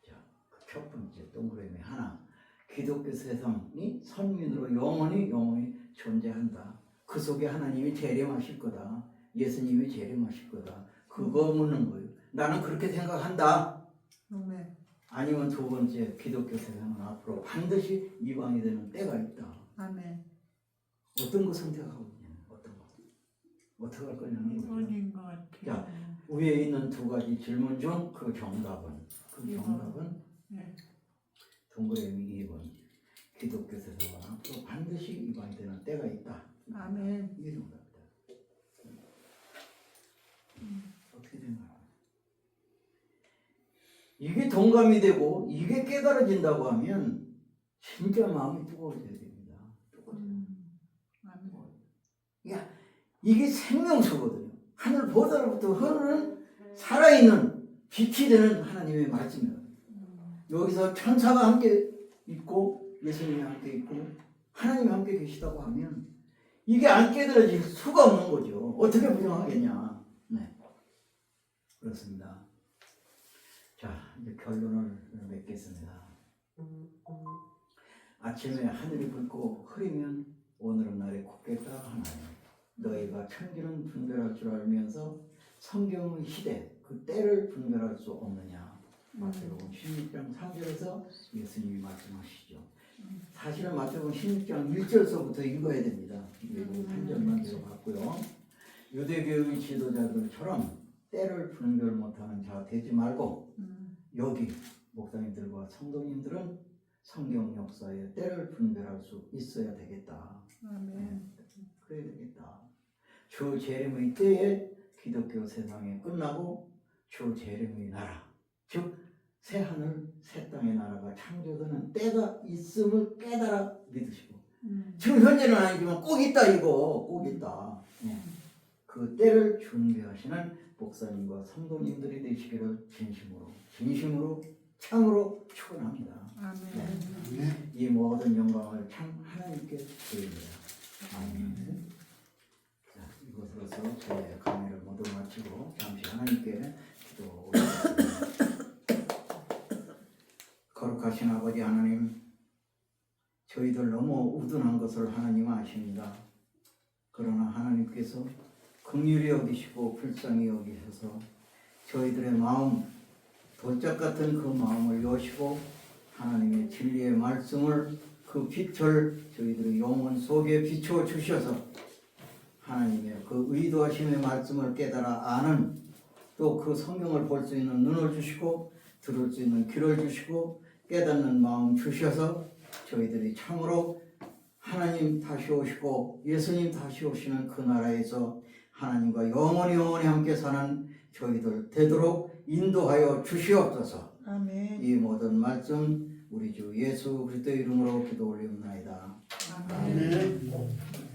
자, 그 첫 번째 동그라미 하나. 기독교 세상이 선민으로 영원히 존재한다. 그 속에 하나님이 재림하실 거다. 예수님이 재림하실 거다. 그거 묻는 거예요. 나는 그렇게 생각한다. 아멘. 아니면 두 번째, 기독교 세상은 앞으로 반드시 이방이 되는 때가 있다. 아멘. 어떤 거 선택하고 있냐? 어떤 거? 어떻게 할 거냐는 거죠. 이번인 것 같아요. 자, 위에 있는 두 가지 질문 중 그 정답은 네. 동그라미 2번. 기독교 세상은 앞으로 반드시 이방이 되는 때가 있다. 아멘. 이게 정답이다. 어떻게 생각하세요? 이게 동감이 되고 이게 깨달아진다고 하면 진짜 마음이 뜨거워져야 됩니다. 아멘. 이게 생명수거든요. 하늘 보다로부터 흐르는 살아있는 빛이 되는 하나님의 말씀이에요. 여기서 천사가 함께 있고 예수님이 함께 있고 하나님이 함께 계시다고 하면 이게 안 깨달아질 수가 없는 거죠. 어떻게 부정하겠냐. 네, 그렇습니다. 자, 이제 결론을 맺겠습니다. 아침에 하늘이 붉고 흐리면 오늘은 날이 곱겠다 하나님. 너희가 천기는 분별할 줄 알면서 성경의 시대, 그 때를 분별할 수 없느냐. 마태복음 16장 3절에서 예수님이 말씀하시죠. 사실은 마태복음 16장 1절서부터 읽어야 됩니다. 그리고 3절만 들어봤고요. 유대교의 지도자들처럼 때를 분별 못하는 자 되지 말고 여기 목사님들과 성도님들은 성경 역사에 때를 분별할 수 있어야 되겠다. 아멘. 그래야 되겠다. 주 재림의 때에 기독교 세상이 끝나고 주 재림의 나라, 즉 새 하늘 새 땅의 나라가 창조되는 때가 있음을 깨달아 믿으시고 지금 현재는 아니지만 꼭 있다. 이거 꼭 있다. 그 때를 준비하시는 목사님과 성도님들이 되시기를 진심으로 참으로 축원합니다. 아멘. 이 모든 영광을 참 하나님께 드립니다. 아멘. 자, 이것으로서 저의 강의를 모두 마치고 잠시 하나님께 기도 올리겠습니다. 거룩하신 아버지 하나님, 저희들 너무 우둔한 것을 하나님 아십니다. 그러나 하나님께서 긍휼히 여기시고 불쌍히 여기셔서 저희들의 마음, 돌짝 같은 그 마음을 여시고 하나님의 진리의 말씀을 그 빛을 저희들의 영혼 속에 비추어 주셔서 하나님의 그 의도하심의 말씀을 깨달아 아는 또 그 성경을 볼 수 있는 눈을 주시고 들을 수 있는 귀를 주시고 깨닫는 마음 주셔서 저희들이 참으로 하나님 다시 오시고 예수님 다시 오시는 그 나라에서 하나님과 영원히 함께 사는 저희들 되도록 인도하여 주시옵소서. 아멘. 이 모든 말씀 우리 주 예수 그리스도의 이름으로 기도 올리옵나이다. 아멘. 아멘.